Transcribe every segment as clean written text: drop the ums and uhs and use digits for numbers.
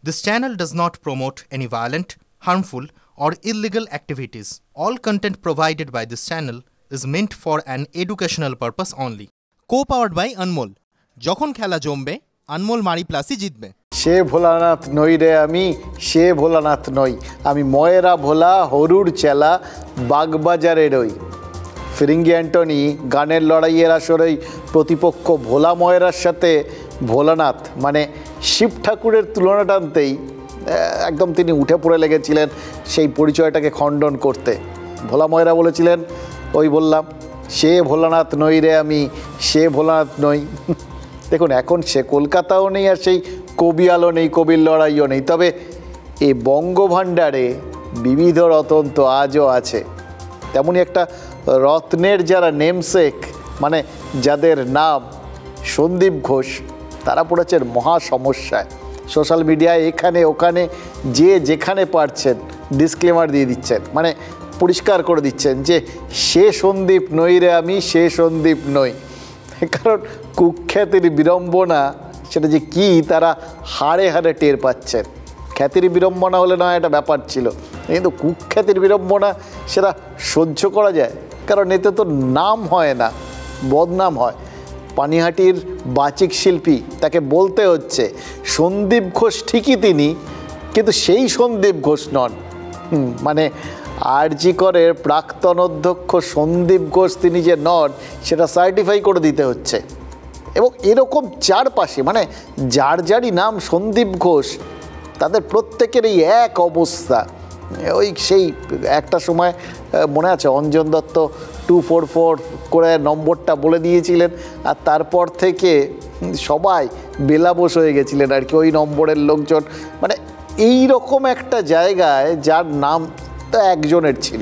This channel does not promote any violent, harmful, or illegal activities. All content provided by this channel is meant for an educational purpose only. Co-powered by Anmol. যখন খেলা জমবে আনমোল মারি প্লাসই জিতবে। সে ভোলানাথ নই রে আমি, সে ভোলানাথ নই আমি, ময়রা ভোলা হরুর চেলা বাগবাজারে রই। ফিরিঙ্গি অ্যান্টনি গানের লড়াইয়ের আসরেই প্রতিপক্ষ ভোলা ময়রার সাথে ভোলানাথ মানে শিব ঠাকুরের তুলনা টানতেই একদম তিনি উঠে পড়ে লেগেছিলেন সেই পরিচয়টাকে খণ্ডন করতে। ভোলা ময়রা বলেছিলেন, ওই বললাম সে ভোলানাথ নই রে আমি, সে ভোলানাথ নই। দেখুন, এখন সে কলকাতাও নেই আর সেই কবিয়ালও নেই, কবির লড়াইও নেই, তবে এই বঙ্গভাণ্ডারে বিবিধ রতন তো আজও আছে। তেমনই একটা রত্নের যারা নেমসেক মানে যাদের নাম সন্দীপ ঘোষ, তারা পড়েছেন মহা সমস্যায়। সোশ্যাল মিডিয়ায় এখানে ওখানে যে যেখানে পারছেন ডিসক্লেমার দিয়ে দিচ্ছেন, মানে পরিষ্কার করে দিচ্ছেন যে সে সন্দীপ নই রে আমি, সে সন্দীপ নই। কারণ কুখ্যাতির বিড়ম্বনা সেটা যে কী তারা হাড়ে হাড়ে টের পাচ্ছেন। খ্যাতির বিড়ম্বনা হলে নয় একটা ব্যাপার ছিল, কিন্তু কুখ্যাতির বিড়ম্বনা সেটা সহ্য করা যায়, কারণ এতে তো নাম হয় না, বদনাম হয়। পানিহাটির বাচিক শিল্পী, তাকে বলতে হচ্ছে সন্দীপ ঘোষ ঠিকই তিনি, কিন্তু সেই সন্দীপ ঘোষ নন। মানে আরজি করের প্রাক্তন অধ্যক্ষ সন্দীপ ঘোষ তিনি যে নন সেটা সার্টিফাই করে দিতে হচ্ছে। এবং এরকম চারপাশে মানে যার যারই নাম সন্দীপ ঘোষ তাদের প্রত্যেকেরই এক অবস্থা। ওই সেই একটা সময় মনে আছে অঞ্জন দত্ত 244 করে নম্বরটা বলে দিয়েছিলেন, আর তারপর থেকে সবাই বেলাবোস হয়ে গেছিলেন আর কি ওই নম্বরের লোকজন। মানে এই রকম একটা জায়গায় যার নাম তো একজনের ছিল,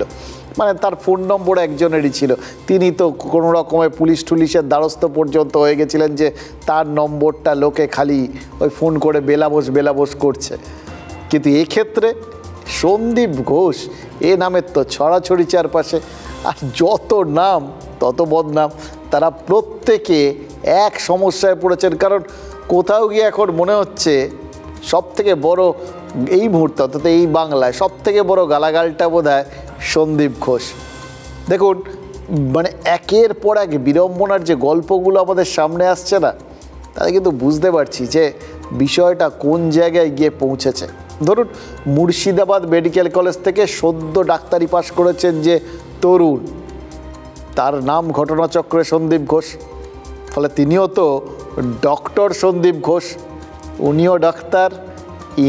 মানে তার ফোন নম্বর একজনেরই ছিল, তিনি তো কোনো রকমের পুলিশ টুলিশের দ্বারস্থ পর্যন্ত হয়ে গেছিলেন যে তার নম্বরটা লোকে খালি ওই ফোন করে বেলাবোস করছে। কিন্তু এক্ষেত্রে সন্দীপ ঘোষ এ নামের তো ছড়াছড়ি চারপাশে, আর যত নাম তত বদনাম। তারা প্রত্যেকে এক সমস্যায় পড়েছেন, কারণ কোথাও গিয়ে এখন মনে হচ্ছে সবথেকে বড় এই মুহূর্তে অর্থাৎ এই বাংলায় সবথেকে বড় গালাগালটা বোধহয় সন্দীপ ঘোষ। দেখুন, মানে একের পর এক বিড়ম্বনার যে গল্পগুলো আমাদের সামনে আসছে না, তাতে কিন্তু বুঝতে পারছি যে বিষয়টা কোন জায়গায় গিয়ে পৌঁছেছে। ধরুন, মুর্শিদাবাদ মেডিকেল কলেজ থেকে সদ্য ডাক্তারি পাশ করেছেন যে তরুণ, তার নাম ঘটনাচক্রে সন্দীপ ঘোষ, ফলে তিনিও তো ডক্টর সন্দীপ ঘোষ, উনিও ডাক্তার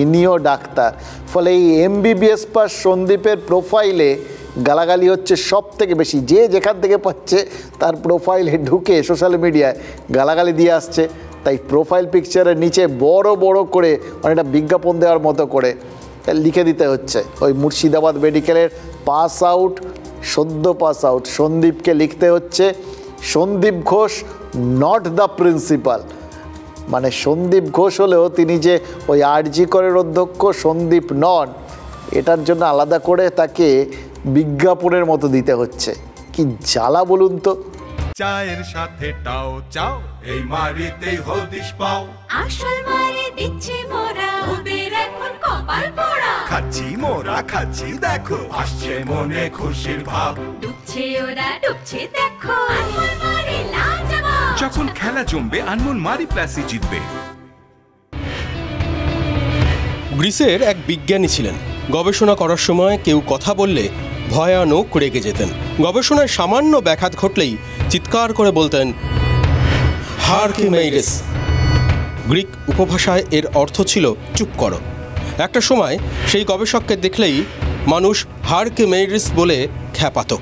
ইনিও ডাক্তার। ফলে এই MBBS পাস সন্দীপের প্রোফাইলে গালাগালি হচ্ছে সব থেকে বেশি। যে যেখান থেকে পাচ্ছে তার প্রোফাইলে ঢুকে সোশ্যাল মিডিয়ায় গালাগালি দিয়ে আসছে। তাই প্রোফাইল পিকচারের নিচে বড় বড় করে অনেকটা বিজ্ঞাপন দেওয়ার মতো করে লিখে দিতে হচ্ছে, ওই মুর্শিদাবাদ মেডিকেলের পাস আউট, সদ্য পাস আউট সন্দীপকে লিখতে হচ্ছে Sandip Ghosh not the principal. মানে সন্দীপ ঘোষ হলেও তিনি যে ওই আরজি করের অধ্যক্ষ সন্দীপ নন, এটার জন্য আলাদা করে তাকে বিজ্ঞাপনের মতো দিতে হচ্ছে। কি জ্বালা বলুন তো। চায়ের সাথে টাও চাও, এই মারিতেই হদিশ পাও, আসল মারি দিচ্ছি মোরা, ওদের এখন কপাল পোড়া। খাচ্ছি মোরা খাচ্ছি দেখো, আসছে মনে খুশির ভাব, ডুবছে ওরা ডুবছে দেখো, আসল মারি লাজবাব। যখন খেলা জমবে আনমোল মারি প্লাসই জিতবে। গ্রিসের এক বিজ্ঞানী ছিলেন। গবেষণা করার সময় কেউ কথা বললে ভয়ানক রেগে যেতেন। গবেষণায় সামান্য ব্যাঘাত ঘটলেই চিৎকার করে বলতেন হারকিমেইডেস। গ্রিক উপভাষায় এর অর্থ ছিল চুপ করো। একটা সময় সেই গবেষককে দেখলেই মানুষ হারকিমেইডেস বলে খ্যাপাতো।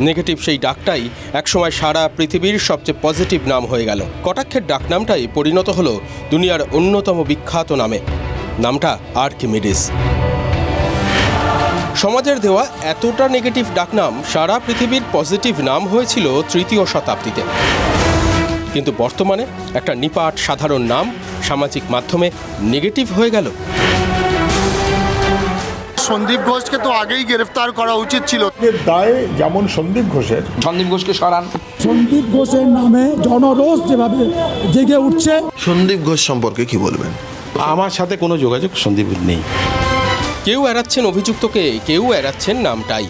নেগেটিভ সেই ডাকটাই একসময় সারা পৃথিবীর সবচেয়ে পজিটিভ নাম হয়ে গেল। কটাক্ষের ডাকনামটাই পরিণত হলো দুনিয়ার অন্যতম বিখ্যাত নামে, নামটা আর্কিমিডিস। সমাজের দেওয়া এতটা নেগেটিভ ডাকনাম সারা পৃথিবীর পজিটিভ নাম হয়েছিল 3য় শতাব্দীতে, কিন্তু বর্তমানে একটা নিপাট সাধারণ নাম সামাজিক মাধ্যমে নেগেটিভ হয়ে গেল। সন্দীপ ঘোষকে তো আগেই গ্রেফতার করা উচিত ছিল। দায় যেমন সন্দীপ ঘোষের, সন্দীপ ঘোষকে সরান। সন্দীপ ঘোষের নামে জনরোষ যেভাবে জেগে উঠছে। সন্দীপ ঘোষ সম্পর্কে কি বলবেন? আমার সাথে কোনো যোগাযোগ সন্দীপের নেই। কেউ এড়াচ্ছেন অভিযুক্তকে, কেউ এড়াচ্ছেন নামটাই।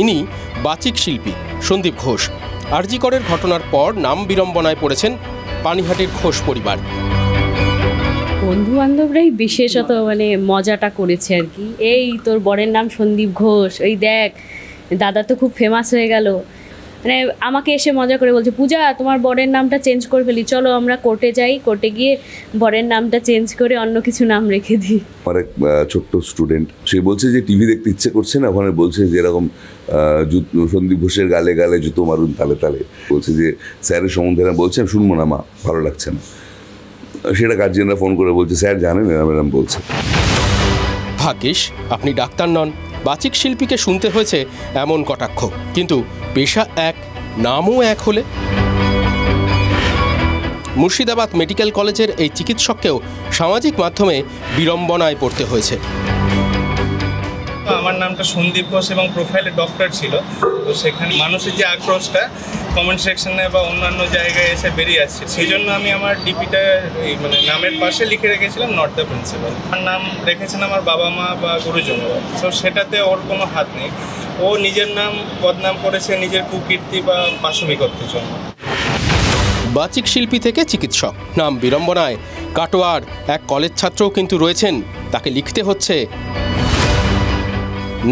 ইনি বাচিক শিল্পী সন্দীপ ঘোষ। আরজি করের ঘটনার পর নাম বিড়ম্বনায় পড়েছেন পানিহাটির ঘোষ পরিবার। বন্ধু বান্ধবরাই বিশেষত মানে মজাটা করেছে আর কি, এই তোর বরের নাম সন্দীপ ঘোষ, ওই দেখ দাদা তো খুব ফেমাস হয়ে গেল। মানে আমাকে এসে মজা করে বলছে, পূজা তোমার বরের নামটা চেঞ্জ করে ফেলি, চলো আমরা কোর্টে যাই, কোর্টে গিয়ে বরের নামটা চেঞ্জ করে অন্য কিছু নাম রেখে দিই। আমার এক ছোট্ট স্টুডেন্ট, সে বলছে যে টিভি দেখতে ইচ্ছে করছে না, ওখানে বলছে যে এরকম সন্দীপ ঘোষের গালে গালে জুতো মারুন তালে তালে, বলছে যে স্যারের সম্বন্ধে না বলছেন, শুনবো না মা, ভালো লাগছে না। সেটা গার্জিয়ানরা ফোন করে বলছে স্যার জানেন এরম এরম বলছে। ভাগ্যিস আপনি ডাক্তার নন, বাচিক শিল্পীকে শুনতে হয়েছে এমন কটাক্ষ, কিন্তু পেশা এক, নামও এক হলে। মুর্শিদাবাদ মেডিকেল কলেজের এই চিকিৎসককেও সামাজিক মাধ্যমে বিড়ম্বনায় পড়তে হয়েছে। আমার নামটা সন্দীপ ঘোষ এবং প্রোফাইলে ডক্টর ছিল, তো সেখানে মানুষের যে আক্রোশটা কমেন্ট সেকশনে বা অন্যান্য জায়গায় এসে বেরিয়ে আসছে, সেই জন্য আমি আমার ডিপিটা মানে নামের পাশে লিখে রেখেছিলাম নট দ্য প্রিন্সিপাল। আমার নাম রেখেছেন আমার বাবা মা বা গুরুজনরা, তো সেটাতে ওর কোনো হাত নেই। ও নিজের নাম বদনাম করেছে নিজের কুকীর্তি বা পাশবিকত্বের জন্য। বাচিক শিল্পী থেকে চিকিৎসক, নাম বিড়ম্বনায় কাটোয়ার এক কলেজ ছাত্রও কিন্তু রয়েছেন, তাকে লিখতে হচ্ছে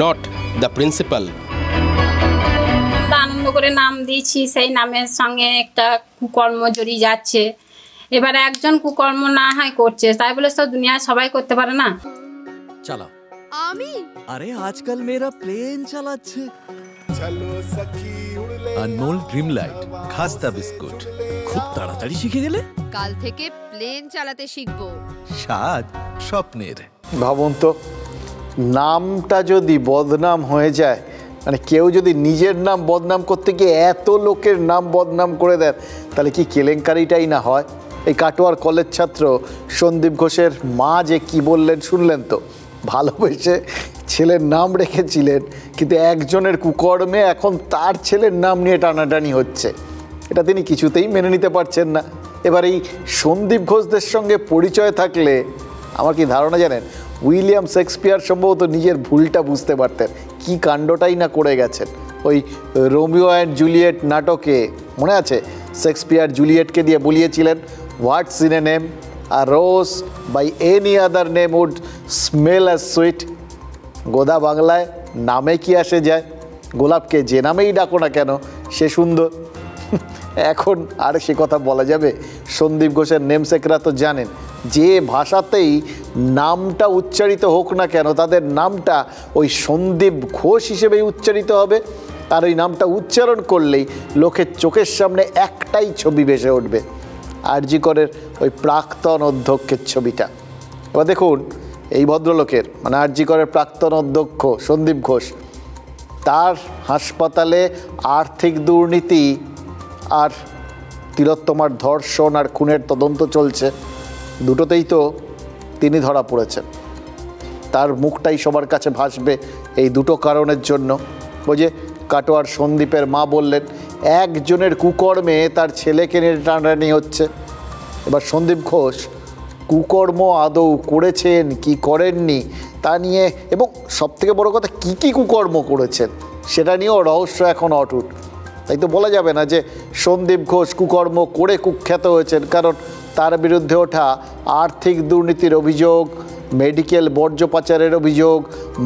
নট দ্য প্রিন্সিপাল। আনন্দ করে নাম দিয়েছি, সেই নামের সঙ্গে একটা কুকর্ম জড়িয়ে যাচ্ছে। এবার একজন কুকর্ম না হয় করছে, তাই বলে তো দুনিয়ায় সবাই করতে পারে না। চালাও। আমি আরে আজকাল মেয়েরা প্লেন চালাচ্ছে। আনমোল ড্রিম লাইট খাস্তা বিস্কুট, খুব তাড়াতাড়ি শিখে গেলে। কাল থেকে প্লেন চালাতে শিখবো। স্বাদ স্বপ্নের। ভাবুন তো, নামটা যদি বদনাম হয়ে যায়, মানে কেউ যদি নিজের নাম বদনাম করতে গিয়ে এত লোকের নাম বদনাম করে দেন, তাহলে কি কেলেঙ্কারিটাই না হয়। এই কাটোয়ার কলেজ ছাত্র সন্দীপ ঘোষের মা যে কি বললেন শুনলেন তো, ভালোবেসে ছেলের নাম রেখেছিলেন, কিন্তু একজনের কুকর্মে এখন তার ছেলের নাম নিয়ে টানাটানি হচ্ছে, এটা তিনি কিছুতেই মেনে নিতে পারছেন না। এবার এই সন্দীপ ঘোষদের সঙ্গে পরিচয় থাকলে আমার কি ধারণা জানেন, উইলিয়াম শেক্সপিয়ার সম্ভবত নিজের ভুলটা বুঝতে পারতেন, কি কাণ্ডটাই না করে গেছেন। ওই রোমিও অ্যান্ড জুলিয়েট নাটকে মনে আছে, শেক্সপিয়ার জুলিয়েটকে দিয়ে বলিয়েছিলেন, what's in a name, a rose by any other name would smell as sweet. গোদা বাংলায় নামে কি আসে যায়, গোলাপকে যে নামেই ডাকো না কেন সে সুন্দর। এখন আর সে কথা বলা যাবে? সন্দীপ ঘোষের নেমসেকরা তো জানেন, যে ভাষাতেই নামটা উচ্চারিত হোক না কেন, তাদের নামটা ওই সন্দীপ ঘোষ হিসেবেই উচ্চারিত হবে, আর ওই নামটা উচ্চারণ করলেই লোকের চোখের সামনে একটাই ছবি ভেসে উঠবে, আরজি করের ওই প্রাক্তন অধ্যক্ষের ছবিটা। এবার দেখুন, এই ভদ্রলোকের মানে আরজি করের প্রাক্তন অধ্যক্ষ সন্দীপ ঘোষ, তার হাসপাতালে আর্থিক দুর্নীতি আর তিলোত্তমার ধর্ষণ আর খুনের তদন্ত চলছে, দুটোতেই তো তিনি ধরা পড়েছেন। তার মুখটাই সবার কাছে ভাসবে এই দুটো কারণের জন্য। ওই যে কাটোয়ার সন্দীপের মা বললেন, একজনের কুকর্মে তার ছেলেকে নিয়ে টানাটানি হচ্ছে। এবার সন্দীপ ঘোষ কুকর্ম আদৌ করেছেন কি করেননি তা নিয়ে, এবং সবথেকে বড় কথা কি কি কুকর্ম করেছেন সেটা নিয়েও রহস্য এখন অটুট। তাই তো বলা যাবে না যে সন্দীপ ঘোষ কুকর্ম করে কুখ্যাত হয়েছেন, কারণ তার বিরুদ্ধে ওঠা আর্থিক দুর্নীতির অভিযোগ, মেডিকেল বর্জ্য পাচারের অভিযোগ,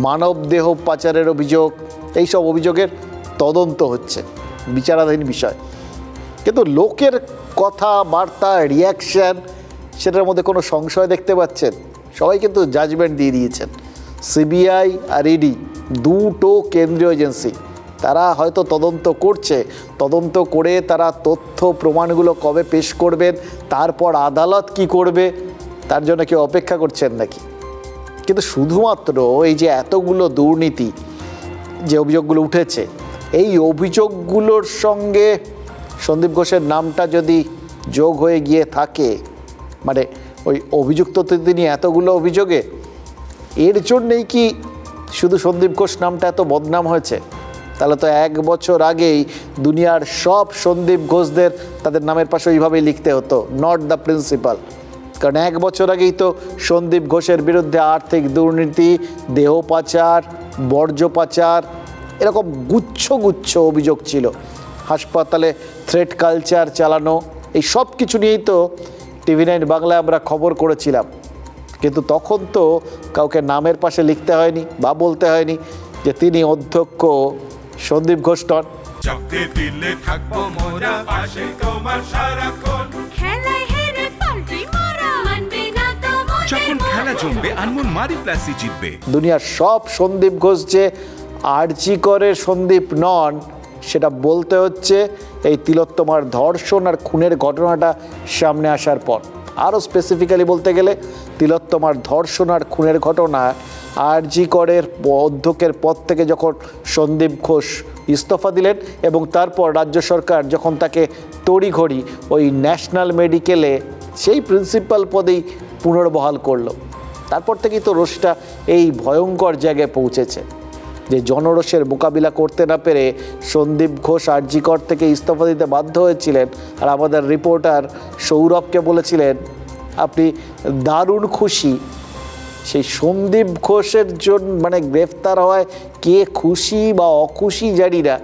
মানবদেহ পাচারের অভিযোগ, এইসব অভিযোগের তদন্ত হচ্ছে, বিচারাধীন বিষয়। কিন্তু লোকের কথাবার্তা, রিয়াকশান, সেটার মধ্যে কোনো সংশয় দেখতে পাচ্ছেন? সবাই কিন্তু জাজমেন্ট দিয়ে দিয়েছেন। সিবিআই আর ইডি দুটো কেন্দ্রীয় এজেন্সি, তারা হয়তো তদন্ত করছে, তদন্ত করে তারা তথ্য প্রমাণগুলো কবে পেশ করবেন, তারপর আদালত কি করবে, তার জন্য কেউ অপেক্ষা করছেন নাকি? কিন্তু শুধুমাত্র এই যে এতগুলো দুর্নীতি, যে অভিযোগগুলো উঠেছে, এই অভিযোগগুলোর সঙ্গে সন্দীপ ঘোষের নামটা যদি যোগ হয়ে গিয়ে থাকে, মানে ওই অভিযুক্ত তিনি এতগুলো অভিযোগে, এর জন্যেই কি শুধু সন্দীপ ঘোষ নামটা এত বদনাম হয়েছে? তাহলে তো 1 বছর আগেই দুনিয়ার সব সন্দীপ ঘোষদের তাদের নামের পাশে ওইভাবেই লিখতে হতো, নট দ্য প্রিন্সিপাল। কারণ 1 বছর আগেই তো সন্দীপ ঘোষের বিরুদ্ধে আর্থিক দুর্নীতি, দেহ পাচার, বর্জ্য পাচার, এরকম গুচ্ছ গুচ্ছ অভিযোগ ছিল। হাসপাতালে থ্রেট কালচার চালানো, এই সব কিছু নিয়েই তো TV9 বাংলায় আমরা খবর করেছিলাম। কিন্তু তখন তো কাউকে নামের পাশে লিখতে হয়নি বা বলতে হয়নি যে তিনি অধ্যক্ষ সন্দীপ ঘোষ নন। যখন খেলা জমবে আনমোল মারি প্লাসই জিতবে। দুনিয়ার সব সন্দীপ ঘোষ যে আরজি করে সন্দীপ নন সেটা বলতে হচ্ছে এই তিলোত্তমার ধর্ষণ আর খুনের ঘটনাটা সামনে আসার পর। আরও স্পেসিফিক্যালি বলতে গেলে তিলোত্তমার ধর্ষণ আর খুনের ঘটনা আরজি করের অধ্যক্ষের পদ থেকে যখন সন্দীপ ঘোষ ইস্তফা দিলেন এবং তারপর রাজ্য সরকার যখন তাকে তড়িঘড়ি ওই ন্যাশনাল মেডিকেলে সেই প্রিন্সিপাল পদেই পুনর্বহাল করলো, তারপর থেকেই তো রোষটা এই ভয়ঙ্কর জায়গায় পৌঁছেছে যে জনরোষের মোকাবিলা করতে না পেরে সন্দীপ ঘোষ আরজি কর থেকে ইস্তফা দিতে বাধ্য হয়েছিলেন। আর আমাদের রিপোর্টার সৌরভকে বলেছিলেন আপনি দারুণ খুশি। সেই সন্দীপ ঘোষের জন্য মানে গ্রেফতার হওয়ায় কে খুশি বা অখুশি জানি না,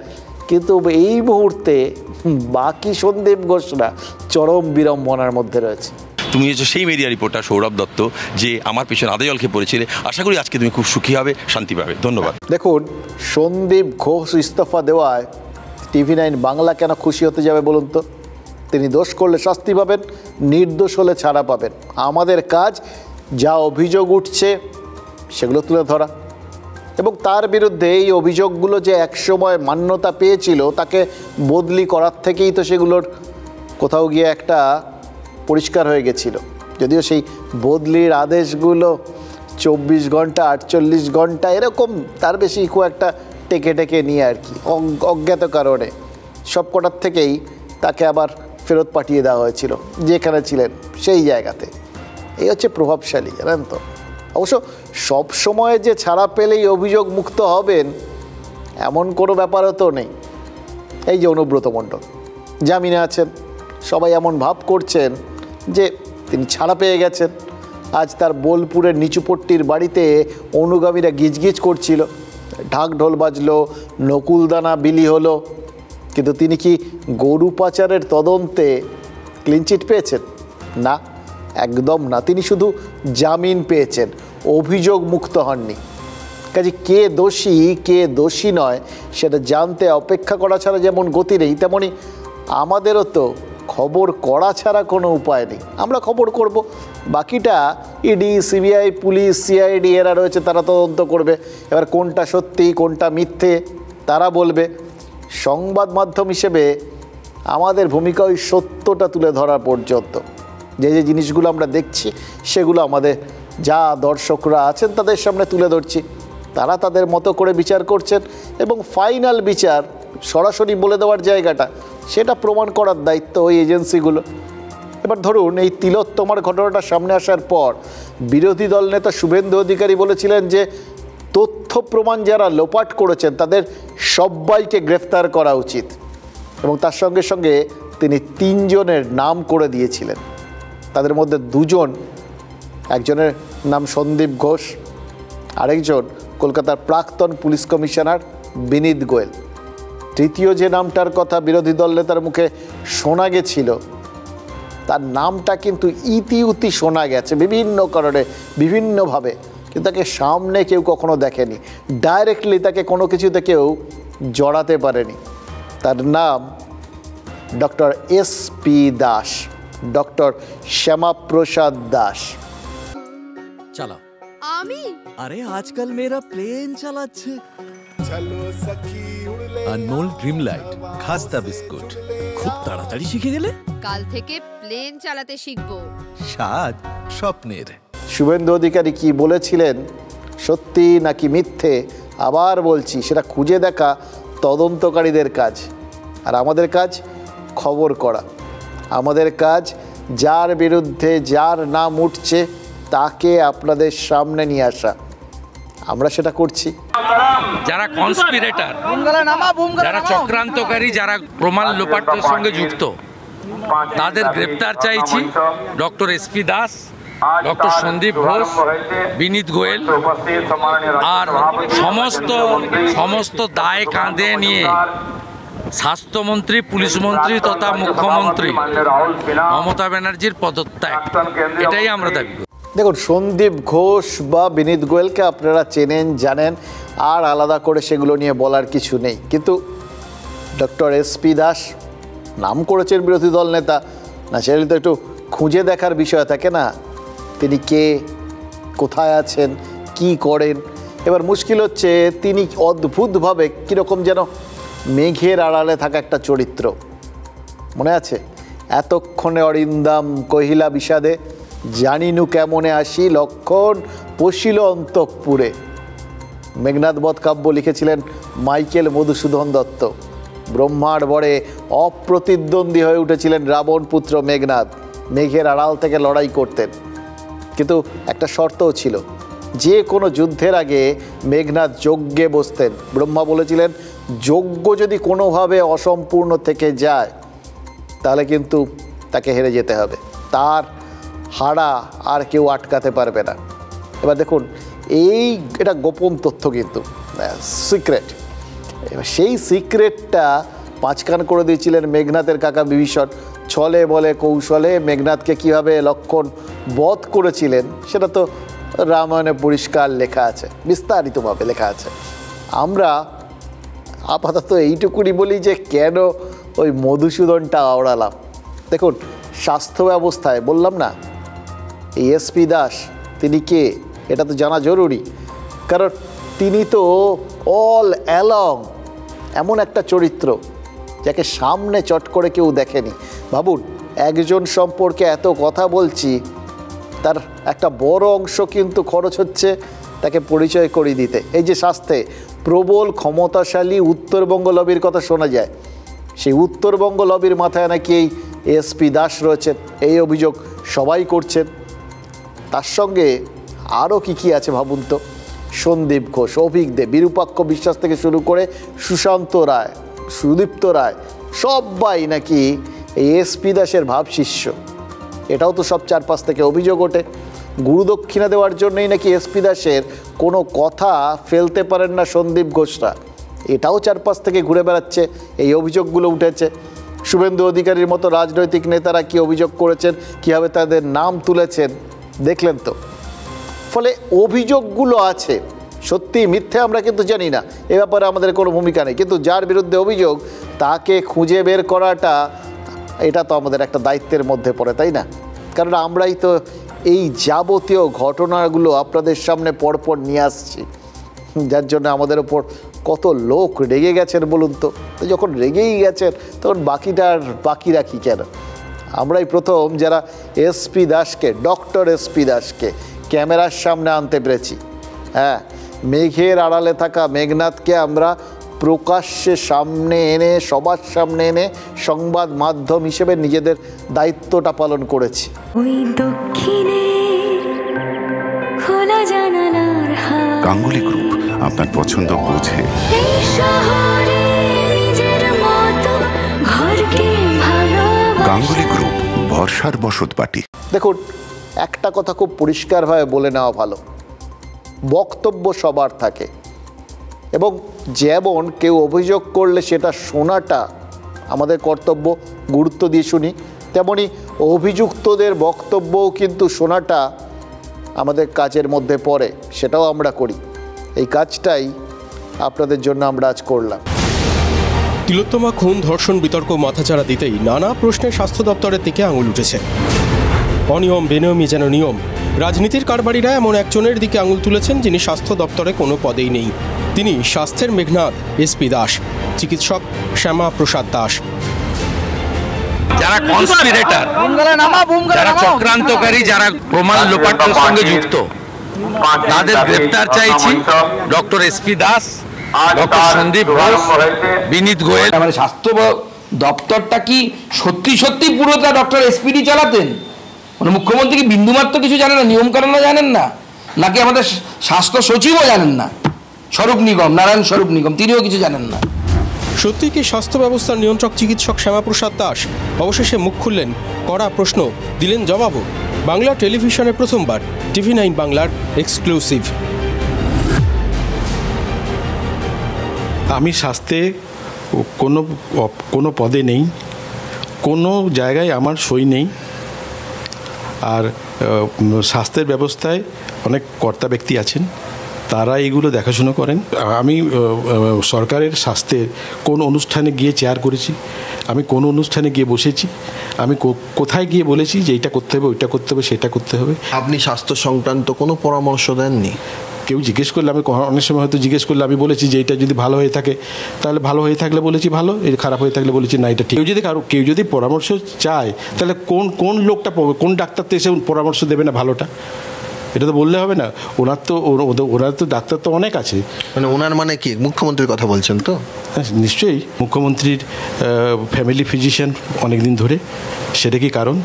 কিন্তু এই মুহূর্তে বাকি সন্দীপ ঘোষরা চরম বিড়ম্বনার মধ্যে রয়েছে। তুমি হচ্ছে সেই মিডিয়া রিপোর্টার সৌরভ দত্ত যে আমার পিছনে আদে জল খেয়ে পড়েছিলে। আশা করি আজকে তুমি খুব সুখী হবে, শান্তি পাবে। ধন্যবাদ। দেখুন, সন্দীপ ঘোষ ইস্তফা দেওয়ায় TV9 বাংলা কেন খুশি হতে যাবে বলুন তো? তিনি দোষ করলে শাস্তি পাবেন, নির্দোষ হলে ছাড়া পাবেন। আমাদের কাজ যা অভিযোগ উঠছে সেগুলো তুলে ধরা এবং তার বিরুদ্ধে এই অভিযোগগুলো যে একসময় মান্যতা পেয়েছিল তাকে বদলি করার থেকেই তো সেগুলোর কোথাও গিয়ে একটা পরিষ্কার হয়ে গেছিল। যদিও সেই বদলির আদেশগুলো 24 ঘন্টা 48 ঘন্টা এরকম তার বেশি খুব একটা টেকে নিয়ে আর কি অজ্ঞাত কারণে সব কটার থেকেই তাকে আবার ফেরত পাঠিয়ে দেওয়া হয়েছিল যেখানে ছিলেন সেই জায়গাতে। এই হচ্ছে প্রভাবশালী, জানেন তো। অবশ্য সব সময় যে ছাড়া পেলেই অভিযোগ মুক্ত হবেন এমন কোনো ব্যাপারও তো নেই। এই যে অনুব্রত মণ্ডল জামিনে আছেন, সবাই এমন ভাব করছেন যে তিনি ছাড়া পেয়ে গেছেন। আজ তার বোলপুরের নিচুপট্টির বাড়িতে অনুগামীরা গিজগিজ করছিল, ঢাক ঢোল বাজলো, নকুলদানা বিলি হলো, কিন্তু তিনি কি গরু পাচারের তদন্তে ক্লিনচিট পেয়েছেন? না, একদম না। তিনি শুধু জামিন পেয়েছেন, অভিযোগ মুক্ত হননি। কাজে কে দোষী কে দোষী নয় সেটা জানতে অপেক্ষা করা ছাড়া যেমন গতি নেই, তেমনই আমাদেরও তো খবর করা ছাড়া কোনো উপায় নেই। আমরা খবর করব, বাকিটা ইডি, সিবিআই, পুলিশ, সিআইডি এরা রয়েছে, তারা তদন্ত করবে। এবার কোনটা সত্যি কোনটা মিথ্যে তারা বলবে। সংবাদ মাধ্যম হিসেবে আমাদের ভূমিকা ওই সত্যটা তুলে ধরা পর্যন্ত। যে যে জিনিসগুলো আমরা দেখছি সেগুলো আমাদের যা দর্শকরা আছেন তাদের সামনে তুলে ধরছি, তারা তাদের মতো করে বিচার করছেন এবং ফাইনাল বিচার সরাসরি বলে দেওয়ার জায়গাটা সেটা প্রমাণ করার দায়িত্ব ওই এজেন্সিগুলো। এবার ধরুন এই তিলোত্তমার ঘটনাটা সামনে আসার পর বিরোধী দল নেতা শুভেন্দু অধিকারী বলেছিলেন যে তথ্য প্রমাণ যারা লোপাট করেছেন তাদের সবাইকে গ্রেফতার করা উচিত এবং তার সঙ্গে সঙ্গে তিনি 3 জনের নাম করে দিয়েছিলেন। তাদের মধ্যে 2 জন, একজনের নাম সন্দীপ ঘোষ, আরেকজন কলকাতার প্রাক্তন পুলিশ কমিশনার বিনীত গোয়েল। তৃতীয় যে নামটার কথা বিরোধী দল নেতার মুখে শোনা গেছিল তার নামটা কিন্তু ইতিউতি শোনা গেছে বিভিন্ন কারণে বিভিন্নভাবে, কিন্তু তাকে সামনে কেউ কখনো দেখেনি, ডাইরেক্টলি তাকে কোনো কিছুতে কেউ জড়াতে পারেনি। তার নাম doctor SP Das, doctor Shyamaprasad Das. চালাও। আমি? আরে আজকাল মেরা প্লেন চালাচ্ছে। अनमोल ड्रीम लाइट खास्ता बिस्कुट খুব তাড়াতাড়ি শিখে গেলে। কাল থেকে প্লেন চালাতে শিখবো। স্বাদ স্বপ্নের। শুভেন্দু অধিকারী কি বলেছিলেন সত্যি নাকি মিথ্যে আবার বলছি, সেটা খুঁজে দেখা তদন্তকারীদের কাজ, আর আমাদের কাজ খবর করা। আমাদের কাজ যার বিরুদ্ধে যার নাম উঠছে তাকে আপনাদের সামনে নিয়ে আসা। আমরা সেটা করছি। যারা কনস্পিরেটর, যারা চক্রান্তকারী, যারা প্রমাণ লোপাটের সঙ্গে যুক্ত, তাদের গ্রেপ্তার চাইছি। Doctor SP Das, doctor Sandip Ghosh, Vineet Goel আর সমস্ত দায় কাঁধে নিয়ে স্বাস্থ্যমন্ত্রী, পুলিশ মন্ত্রী তথা মুখ্যমন্ত্রী মমতা ব্যানার্জির পদত্যাগ, এটাই আমরা দাবি করি। দেখুন, সন্দীপ ঘোষ বা বিনীত গোয়েলকে আপনারা চেনেন, জানেন, আর আলাদা করে সেগুলো নিয়ে বলার কিছু নেই। কিন্তু ডক্টর এসপি দাস নাম করেছেন বিরোধী দল নেতা, না সেটা তো একটু খুঁজে দেখার বিষয় থাকে না, তিনি কে, কোথায় আছেন, কি করেন। এবার মুশকিল হচ্ছে তিনি অদ্ভুতভাবে কীরকম যেন মেঘের আড়ালে থাকা একটা চরিত্র, মনে আছে? এতক্ষণে অরিন্দাম কহিলা বিষাদে, জানিনু কেমনে আসি লক্ষণ পশিল অন্তঃপুরে। মেঘনাদ বধ কাব্য লিখেছিলেন মাইকেল মধুসূদন দত্ত। ব্রহ্মার বরে অপ্রতিদ্বন্দ্বী হয়ে উঠেছিলেন রাবণ পুত্র মেঘনাদ, মেঘের আড়াল থেকে লড়াই করতেন। কিন্তু একটা শর্তও ছিল, যে কোনো যুদ্ধের আগে মেঘনাদ যজ্ঞে বসতেন। ব্রহ্মা বলেছিলেন যজ্ঞ যদি কোনোভাবে অসম্পূর্ণ থেকে যায় তাহলে কিন্তু তাকে হেরে যেতে হবে, তার হারা আর কেউ আটকাতে পারবে না। এবার দেখুন, এটা গোপন তথ্য, কিন্তু সিক্রেট। এবার সেই সিক্রেটটা পাঁচকান করে দিয়েছিলেন মেঘনাথের কাকা বিভীষণ। ছলে বলে কৌশলে মেঘনাথকে কীভাবে লক্ষণ বধ করেছিলেন সেটা তো রামায়ণে পরিষ্কার লেখা আছে, বিস্তারিতভাবে লেখা আছে। আমরা আপাতত এইটুকুনি বলি যে কেন ওই মধুসূদনটা আওড়ালাম। দেখুন, স্বাস্থ্য ব্যবস্থায় বললাম না, এই এসপি দাস তিনি কে এটা তো জানা জরুরি, কারণ তিনি তো অল অ্যালং এমন একটা চরিত্র যাকে সামনে চট করে কেউ দেখেনি। ভাবুন, একজন সম্পর্কে এত কথা বলছি, তার একটা বড় অংশ কিন্তু খরচ হচ্ছে তাকে পরিচয় করিয়ে দিতে। এই যে স্বাস্থ্যে প্রবল ক্ষমতাশালী উত্তরবঙ্গ লবির কথা শোনা যায়, সেই উত্তরবঙ্গ লবির মাথায় নাকি এই এসপি দাস রয়েছেন, এই অভিযোগ সবাই করছেন। তার সঙ্গে আরও কি আছে ভাবুন তো, সন্দীপ ঘোষ, অভিক দে, বিরূপাক্ষ বিশ্বাস থেকে শুরু করে সুশান্ত রায়, সুদীপ্ত রায়, সবাই নাকি এই এসপি দাসের ভাবশিষ্য। এটাও তো সব চারপাশ থেকে অভিযোগ ওঠে। গুরুদক্ষিণা দেওয়ার জন্যই নাকি এসপি দাসের কোনো কথা ফেলতে পারেন না সন্দীপ ঘোষরা, এটাও চারপাশ থেকে ঘুরে বেড়াচ্ছে, এই অভিযোগগুলো উঠেছে। শুভেন্দু অধিকারীর মতো রাজনৈতিক নেতারা কি অভিযোগ করেছেন, কীভাবে তাদের নাম তুলেছেন দেখলেন তো। ফলে অভিযোগগুলো আছে, সত্যি মিথ্যে আমরা কিন্তু জানি না, এ ব্যাপারে আমাদের কোনো ভূমিকা নেই, কিন্তু যার বিরুদ্ধে অভিযোগ তাকে খুঁজে বের করাটা এটা তো আমাদের একটা দায়িত্বের মধ্যে পড়ে, তাই না? কারণ আমরাই তো এই যাবতীয় ঘটনাগুলো আপনাদের সামনে পরপর নিয়ে আসছি, যার জন্য আমাদের ওপর কত লোক রেগে গেছেন বলুন তো। যখন রেগেই গেছেন তখন বাকিটা আর বাকি রাখি কেন? আমরাই প্রথম যারা এসপি দাসকে, ডক্টর এসপি দাসকে ক্যামেরার সামনে আনতে পেরেছি। হ্যাঁ, মেঘের আড়ালে থাকা মেঘনাথকে আমরা প্রকাশ্যে সামনে এনে, সবার সামনে এনে সংবাদ মাধ্যম হিসেবে নিজেদের দায়িত্বটা পালন করেছি। ওই দক্ষিণে খোলা জানালার হাওয়া, গাঙ্গুলি গ্রুপ আপনার পছন্দ বোঝে। এই শহরে নিজের মতো ঘরকে ভালোবাসা। গাঙ্গুলি গ্রুপ, ভরসার বসতবাটি। দেখুন, একটা কথা খুব পরিষ্কারভাবে বলে নেওয়া ভালো, বক্তব্য সবার থাকে, এবং যেমন কেউ অভিযোগ করলে সেটা শোনাটা আমাদের কর্তব্য, গুরুত্ব দিয়ে শুনি, তেমনি অভিযুক্তদের বক্তব্যও কিন্তু শোনাটা আমাদের কাজের মধ্যে পড়ে, সেটাও আমরা করি। এই কাজটাই আপনাদের জন্য আমরা আজ করলাম। তিলোত্তমা খুন ধর্ষণ বিতর্ক মাথাচাড়া দিতেই নানা প্রশ্নে স্বাস্থ্য দপ্তরের দিকে আঙুল উঠেছে। অনিয়ম বেনিয়মই যেন নিয়ম। রাজনীতির কারবারিরা এমন একজনের দিকে আঙুল তুলেছেন যিনি স্বাস্থ্য দপ্তরে কোনো পদেই নেই। তিনি স্বাস্থ্যের মেঘনাদ এসপি দাস, চিকিৎসক শ্যামা প্রসাদ দাস। যারা কনস্পিরেটর, যারা চক্রান্তকারী, যারা প্রমাণ লোপাটের সঙ্গে যুক্ত, তাদের গ্রেপ্তার চাইছি। Doctor SP Das, doctor Sandip Ghosh, Vineet Goel. মানে স্বাস্থ্য দপ্তরটা কি সত্যি সত্যি পুরোটা ডক্টর এসপিডি চালাতেন? মানে মুখ্যমন্ত্রী কি বিন্দুমাত্র কিছু জানেন না, নিয়মকানুন জানেন না? নাকি আমাদের স্বাস্থ্য সচিবও জানেন না? স্বরূপ নিগম, নারায়ণ স্বরূপ নিগম, তিনিও কিছু জানেন না। সত্যি কি স্বাস্থ্য ব্যবস্থার নিয়ন্ত্রক চিকিৎসক শ্যামাপ্রসাদ দাস অবশেষে মুখ খুললেন, কড়া প্রশ্ন দিলেন জবাবও? বাংলা টেলিভিশনে প্রথমবার, TV9 বাংলার এক্সক্লুসিভ। আমি স্বাস্থ্যে কোনো পদে নেই, কোনো জায়গায় আমার সই নেই। আর স্বাস্থ্যের ব্যবস্থায় অনেক কর্তা ব্যক্তি আছেন, তারা এগুলো দেখাশুনো করেন। আমি সরকারের স্বাস্থ্যের কোন অনুষ্ঠানে গিয়ে চেয়ার করেছি, আমি কোন অনুষ্ঠানে গিয়ে বসেছি, আমি কোথায় গিয়ে বলেছি যে এইটা করতে হবে, ওইটা করতে হবে, সেটা করতে হবে। আপনি স্বাস্থ্য সংক্রান্ত কোনো পরামর্শ দেননি? কেউ জিজ্ঞেস করলে, আমি অনেক সময় হয়তো জিজ্ঞেস করলে আমি বলেছি যে এটা যদি ভালো হয়ে থাকে তাহলে ভালো হয়ে থাকলে বলেছি ভালো, এর খারাপ হয়ে থাকলে বলেছি না এটা ঠিক। কেউ যদি পরামর্শ চায় তাহলে কোন লোকটা, কোন ডাক্তার তো এসে পরামর্শ দেবে না ভালোটা? এটা তো বললে হবে না। ওনার তো ডাক্তার তো অনেক আছে। মানে ওনার মানে কি, মুখ্যমন্ত্রীর কথা বলছেন তো? নিশ্চয়ই, মুখ্যমন্ত্রীর ফ্যামিলি ফিজিশিয়ান অনেক দিন ধরে, সেটা কি কারণ?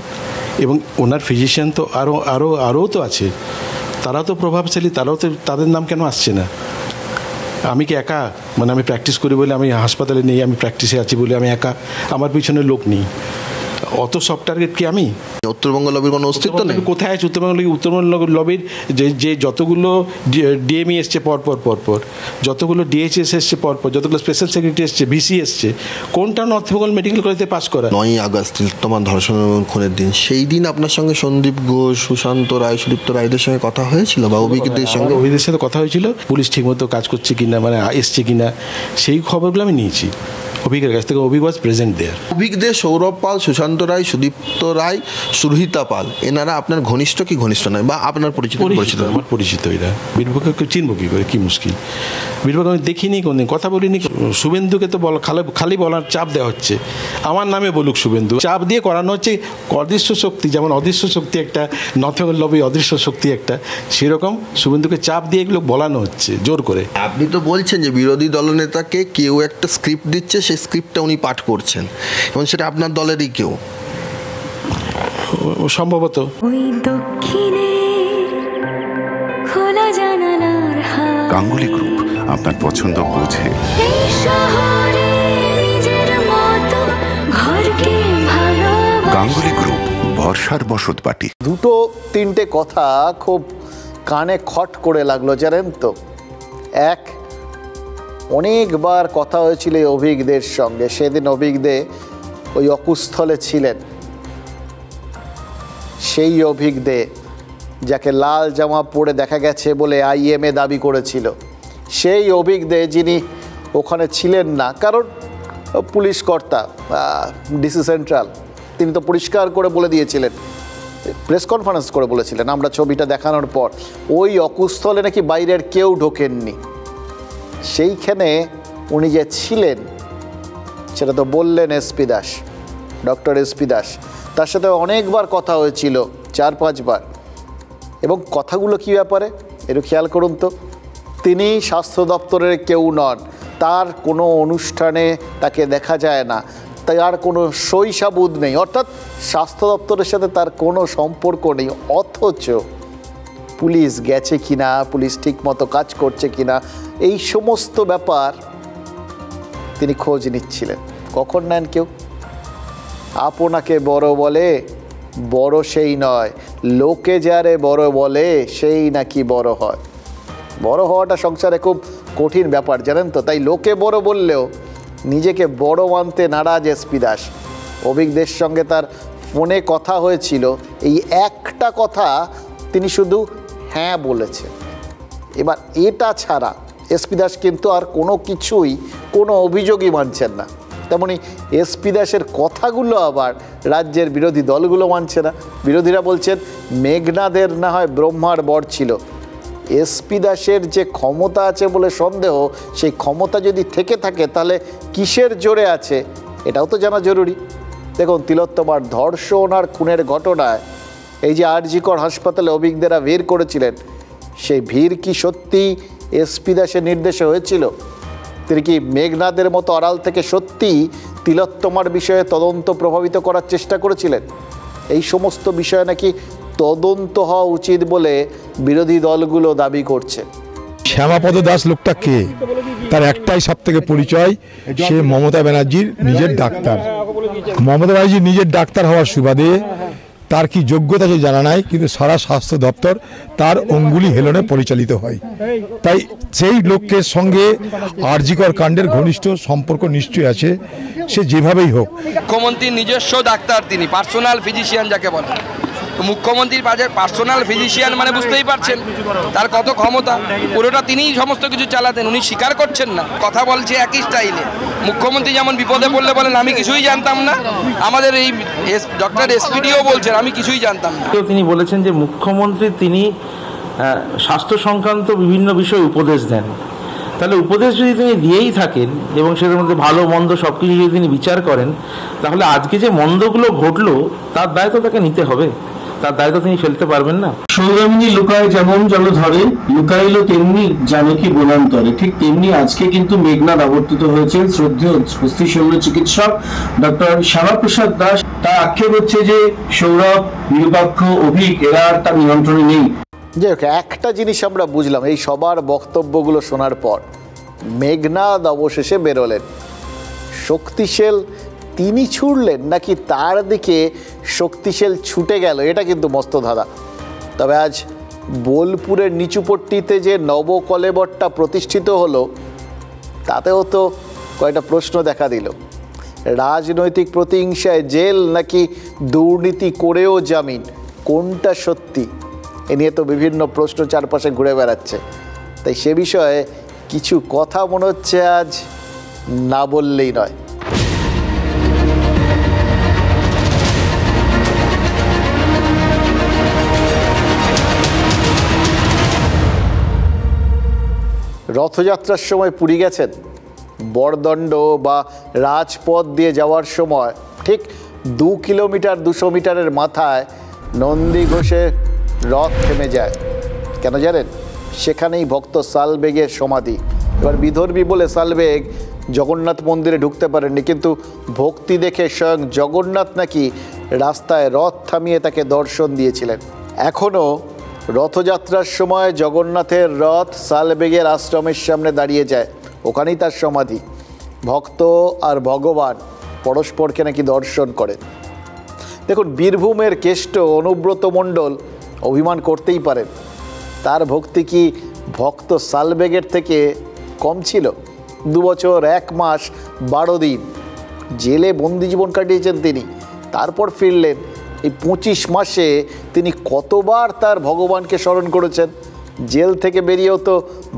এবং ওনার ফিজিশিয়ান তো আরও তো আছে, তারাও তো প্রভাবশালী, তারাও তো, তাদের নাম কেন আসছে না? আমি কি একা? মানে আমি প্র্যাকটিস করি বলে, আমি হাসপাতালে নেই, আমি প্র্যাকটিসে আছি বলে আমি একা, আমার পিছনে লোক নেই? অত সব টার্গেট কি আমি? উত্তরবঙ্গ লবির কোনো অস্তিত্ব নেই? কোথায় আছে উত্তরবঙ্গ লবির? যে যতগুলো ডিএমই এসছে পরপর, যতগুলো ডিএইচএস এসছে পরপর, যতগুলো স্পেশাল সেক্রেটারি এসছে, ভিসি এসছে, কোনটা নর্থ বেঙ্গল মেডিকেল কলেজে পাস করা? 9ই আগস্ট তিলোত্তমার ধর্ষণ এবং খুনের দিন, সেই দিন আপনার সঙ্গে সন্দীপ ঘোষ, সুশান্ত রায়, সুদীপ্ত রায়দের সঙ্গে কথা হয়েছিল বা অভিজ্ঞদের সঙ্গে? অভিজ্ঞদের সাথে কথা হয়েছিল, পুলিশ ঠিকমতো কাজ করছে কিনা, মানে এসছে কিনা, সেই খবরগুলো আমি নিয়েছি অভিজ্ঞের কাছ থেকে। অভিজ্ঞ ওয়াজ প্রেজেন্ট দেয়ার। অভিজ্ঞদের সৌরভ পাল, সুশান্ত রায়, সুদীপ্ত রায়, সুরহিতা পাল, এনারা আপনার ঘনিষ্ঠ কি ঘনিষ্ঠ নয়, বা আপনার পরিচিত? আমার পরিচিত এরা। বীরভূমকে চিনব কি করে, কি মুশকিল। বীরভূমকে আমি দেখিনি, কোনদিন কথা বলিনি। শুভেন্দুকে তো খালি বলার চাপ দেওয়া হচ্ছে, আমার নামে বলুক শুভেন্দু, চাপ দিয়ে করানো হচ্ছে। অদৃশ্য শক্তি, যেমন অদৃশ্য শক্তি একটা, নর্থ বেঙ্গল লবি অদৃশ্য শক্তি একটা, সেরকম শুভেন্দুকে চাপ দিয়ে এগুলো বলানো হচ্ছে জোর করে। আপনি তো বলছেন যে বিরোধী দলনেতাকে কেউ একটা স্ক্রিপ্ট দিচ্ছে, সেই স্ক্রিপ্টটা উনি পাঠ করছেন, এবং সেটা আপনার দলেরই কেউ সম্ভবত। গাঙ্গুলি গ্রুপ আপনার পছন্দ বোঝে। গাঙ্গুলি গ্রুপ, ভরসার বসতবাটি। দুটো তিনটে কথা খুব কানে খট করে লাগলো, জানেন তো। এক, অনেকবার কথা হয়েছিল এই অভিজ্ঞদের সঙ্গে। সেদিন অভিজ্ঞদে ওই অকুস্থলে ছিলেন, সেই অভিজ্ঞদে যাকে লাল জামা পরে দেখা গেছে বলে IMA দাবি করেছিল, সেই অভিজ্ঞদে যিনি ওখানে ছিলেন না, কারণ পুলিশ কর্তা DC সেন্ট্রাল, তিনি তো পরিষ্কার করে বলে দিয়েছিলেন, প্রেস কনফারেন্স করে বলেছিলেন আমরা ছবিটা দেখানোর পর, ওই অকুস্থলে নাকি বাইরের কেউ ঢোকেননি। সেইখানে উনি যে ছিলেন সেটা তো বললেন SP Das, doctor SP Das. তার সাথে অনেকবার কথা হয়েছিল, 4-5 বার। এবং কথাগুলো কী ব্যাপারে একটু খেয়াল করুন তো। তিনি স্বাস্থ্য দপ্তরের কেউ নন, তার কোনো অনুষ্ঠানে তাকে দেখা যায় না, তার কোনো সই সাবুত নেই, অর্থাৎ স্বাস্থ্য দপ্তরের সাথে তার কোনো সম্পর্ক নেই। অথচ পুলিশ গেছে কিনা, পুলিশ ঠিকমতো কাজ করছে কিনা, এই সমস্ত ব্যাপার তিনি খোঁজ নিচ্ছিলেন। কখন নেন কেউ? আপনাকে বড় বলে, বড় সেই নয়, লোকে যারে বড় বলে সেই নাকি বড় হয়। বড় হওয়াটা সংসারে খুব কঠিন ব্যাপার, জানেন তো। তাই লোকে বড় বললেও নিজেকে বড় মানতে নারাজ SP দাস। অভিজ্ঞদের সঙ্গে তার ফোনে কথা হয়েছিল, এই একটা কথা তিনি শুধু হ্যাঁ বলেছেন। এবার এটা ছাড়া SP দাস কিন্তু আর কোনো কিছুই, কোনো অভিযোগই মানছেন না। তেমনি SP দাসের কথাগুলো আবার রাজ্যের বিরোধী দলগুলো মানছে না। বিরোধীরা বলছেন মেঘনাদের না হয় ব্রহ্মার বর ছিল, SP দাসের যে ক্ষমতা আছে বলে সন্দেহ, সেই ক্ষমতা যদি থেকে থাকে তাহলে কিসের জোরে আছে এটাও তো জানা জরুরি। দেখুন, তিলোত্তমার ধর্ষণ আর খুনের ঘটনায় এই যে RG কর হাসপাতালে অভিজ্ঞরা ভিড় করেছিলেন, সেই ভিড় কি সত্যি SP দাসের নির্দেশে হয়েছিল? তিনি কি মেঘনাদের মতো আড়াল থেকে সত্যি তিলোত্তমার বিষয়ে তদন্ত প্রভাবিত করার চেষ্টা করেছিলেন? এই সমস্ত বিষয়ে নাকি তদন্ত হওয়া উচিত বলে বিরোধী দলগুলো দাবি করছে। শ্যামাপদ দাস লোকটা কে? তার একটাই সব থেকে পরিচয়, সে মমতা ব্যানার্জির নিজের ডাক্তার। মমতা ব্যানার্জির নিজের ডাক্তার হওয়ার সুবাদে তার কি যোগ্যতা সে জানা নাই, কিন্তু সারা স্বাস্থ্য দপ্তর তার অঙ্গুলি হেলনে পরিচালিত হয়। তাই সেই লোকের সঙ্গে আরজিকর কাণ্ডের ঘনিষ্ঠ সম্পর্ক নিশ্চয়ই আছে, সে যেভাবেই হোক। মুখ্যমন্ত্রীর নিজস্ব ডাক্তার, তিনি পার্সোনাল ফিজিশিয়ান যাকে বলে। তো মুখ্যমন্ত্রীর পার্সোনাল ফিজিশিয়ান মানে বুঝতেই পারছেন তার কত ক্ষমতা। পুরোটা তিনিই সমস্ত কিছু চালাতেন, উনি স্বীকার করছেন না, কথা বলছে একই স্টাইলে। মুখ্যমন্ত্রী যেমন বিপদে পড়লে বলেন আমি কিছুই জানতাম না, আমাদের এই ডক্টর এসপিডিও বলছেন আমি কিছুই জানতাম না। তিনি বলেছেন যে মুখ্যমন্ত্রী তিনি স্বাস্থ্য সংক্রান্ত বিভিন্ন বিষয়ে উপদেশ দেন। তাহলে উপদেশ যদি তিনি দিয়েই থাকেন এবং সেটার মধ্যে ভালো মন্দ সব কিছু যদি তিনি বিচার করেন, তাহলে আজকে যে মন্দগুলো ঘটলো তার দায়িত্ব তাকে নিতে হবে, তার দায়িত্ব তিনি ফেলতে পারবেন না। সৌদামিনী লুকায় যেমন জল ধরে, লুকাইলো তেমনি জানকী বনান্তরে, ঠিক তেমনি আজকে কিন্তু মেঘনাদ আবর্তিত হয়েছেন শ্রদ্ধেয় হস্তি শল্য চিকিৎসক ডক্টর শ্যামাপ্রসাদ দাস। তার আক্ষেপ হচ্ছে যে সৌরভ, নিরপেক্ষ, অভিক এরা আর তার নিয়ন্ত্রণে নেই। যাই হোক, একটা জিনিস আমরা বুঝলাম এই সবার বক্তব্যগুলো শোনার পর, মেঘনাদ অবশেষে বেরোলেন। শক্তিশাল তিনি ছুটলেন নাকি তার দিকে শক্তিশাল ছুটে গেল, এটা কিন্তু মস্ত ধাঁধা। তবে আজ বোলপুরের নিচুপট্টিতে যে নবকলেবরটা প্রতিষ্ঠিত হলো, তাতেও তো কয়েকটা প্রশ্ন দেখা দিল। রাজনৈতিক প্রতিহিংসায় জেল নাকি দুর্নীতি করেও জামিন, কোনটা সত্যি? এ নিয়ে তো বিভিন্ন প্রশ্ন চারপাশে ঘুরে বেড়াচ্ছে। তাই সে বিষয়ে কিছু কথা মনে হচ্ছে আজ না বললেই নয়। রথযাত্রার সময় পুরী গেছেন? বড়দণ্ড বা রাজপথ দিয়ে যাওয়ার সময় ঠিক 2 কিলোমিটার 200 মিটারের মাথায় নন্দী ঘোষের রথ থেমে যায়। কেন জানেন? সেখানেই ভক্ত সালবেগের সমাধি। এবার বিদর্ভী বলে সালবেগ জগন্নাথ মন্দিরে ঢুকতে পারেননি, কিন্তু ভক্তি দেখে স্বয়ং জগন্নাথ নাকি রাস্তায় রথ থামিয়ে তাকে দর্শন দিয়েছিলেন। এখনও রথযাত্রার সময় জগন্নাথের রথ সালবেগের আশ্রমের সামনে দাঁড়িয়ে যায়, ওখানেই তার সমাধি। ভক্ত আর ভগবান পরস্পরকে নাকি দর্শন করেন। দেখুন, বীরভূমের কেষ্ট অনুব্রত মণ্ডল অভিমান করতেই পারেন, তার ভক্তি কি ভক্ত সালবেগের থেকে কম ছিল? 2 বছর 1 মাস 12 দিন জেলে বন্দি জীবন কাটিয়েছেন তিনি, তারপর ফিরলেন। এই 25 মাসে তিনি কতবার তার ভগবানকে স্মরণ করেছেন। জেল থেকে বেরিয়েও তো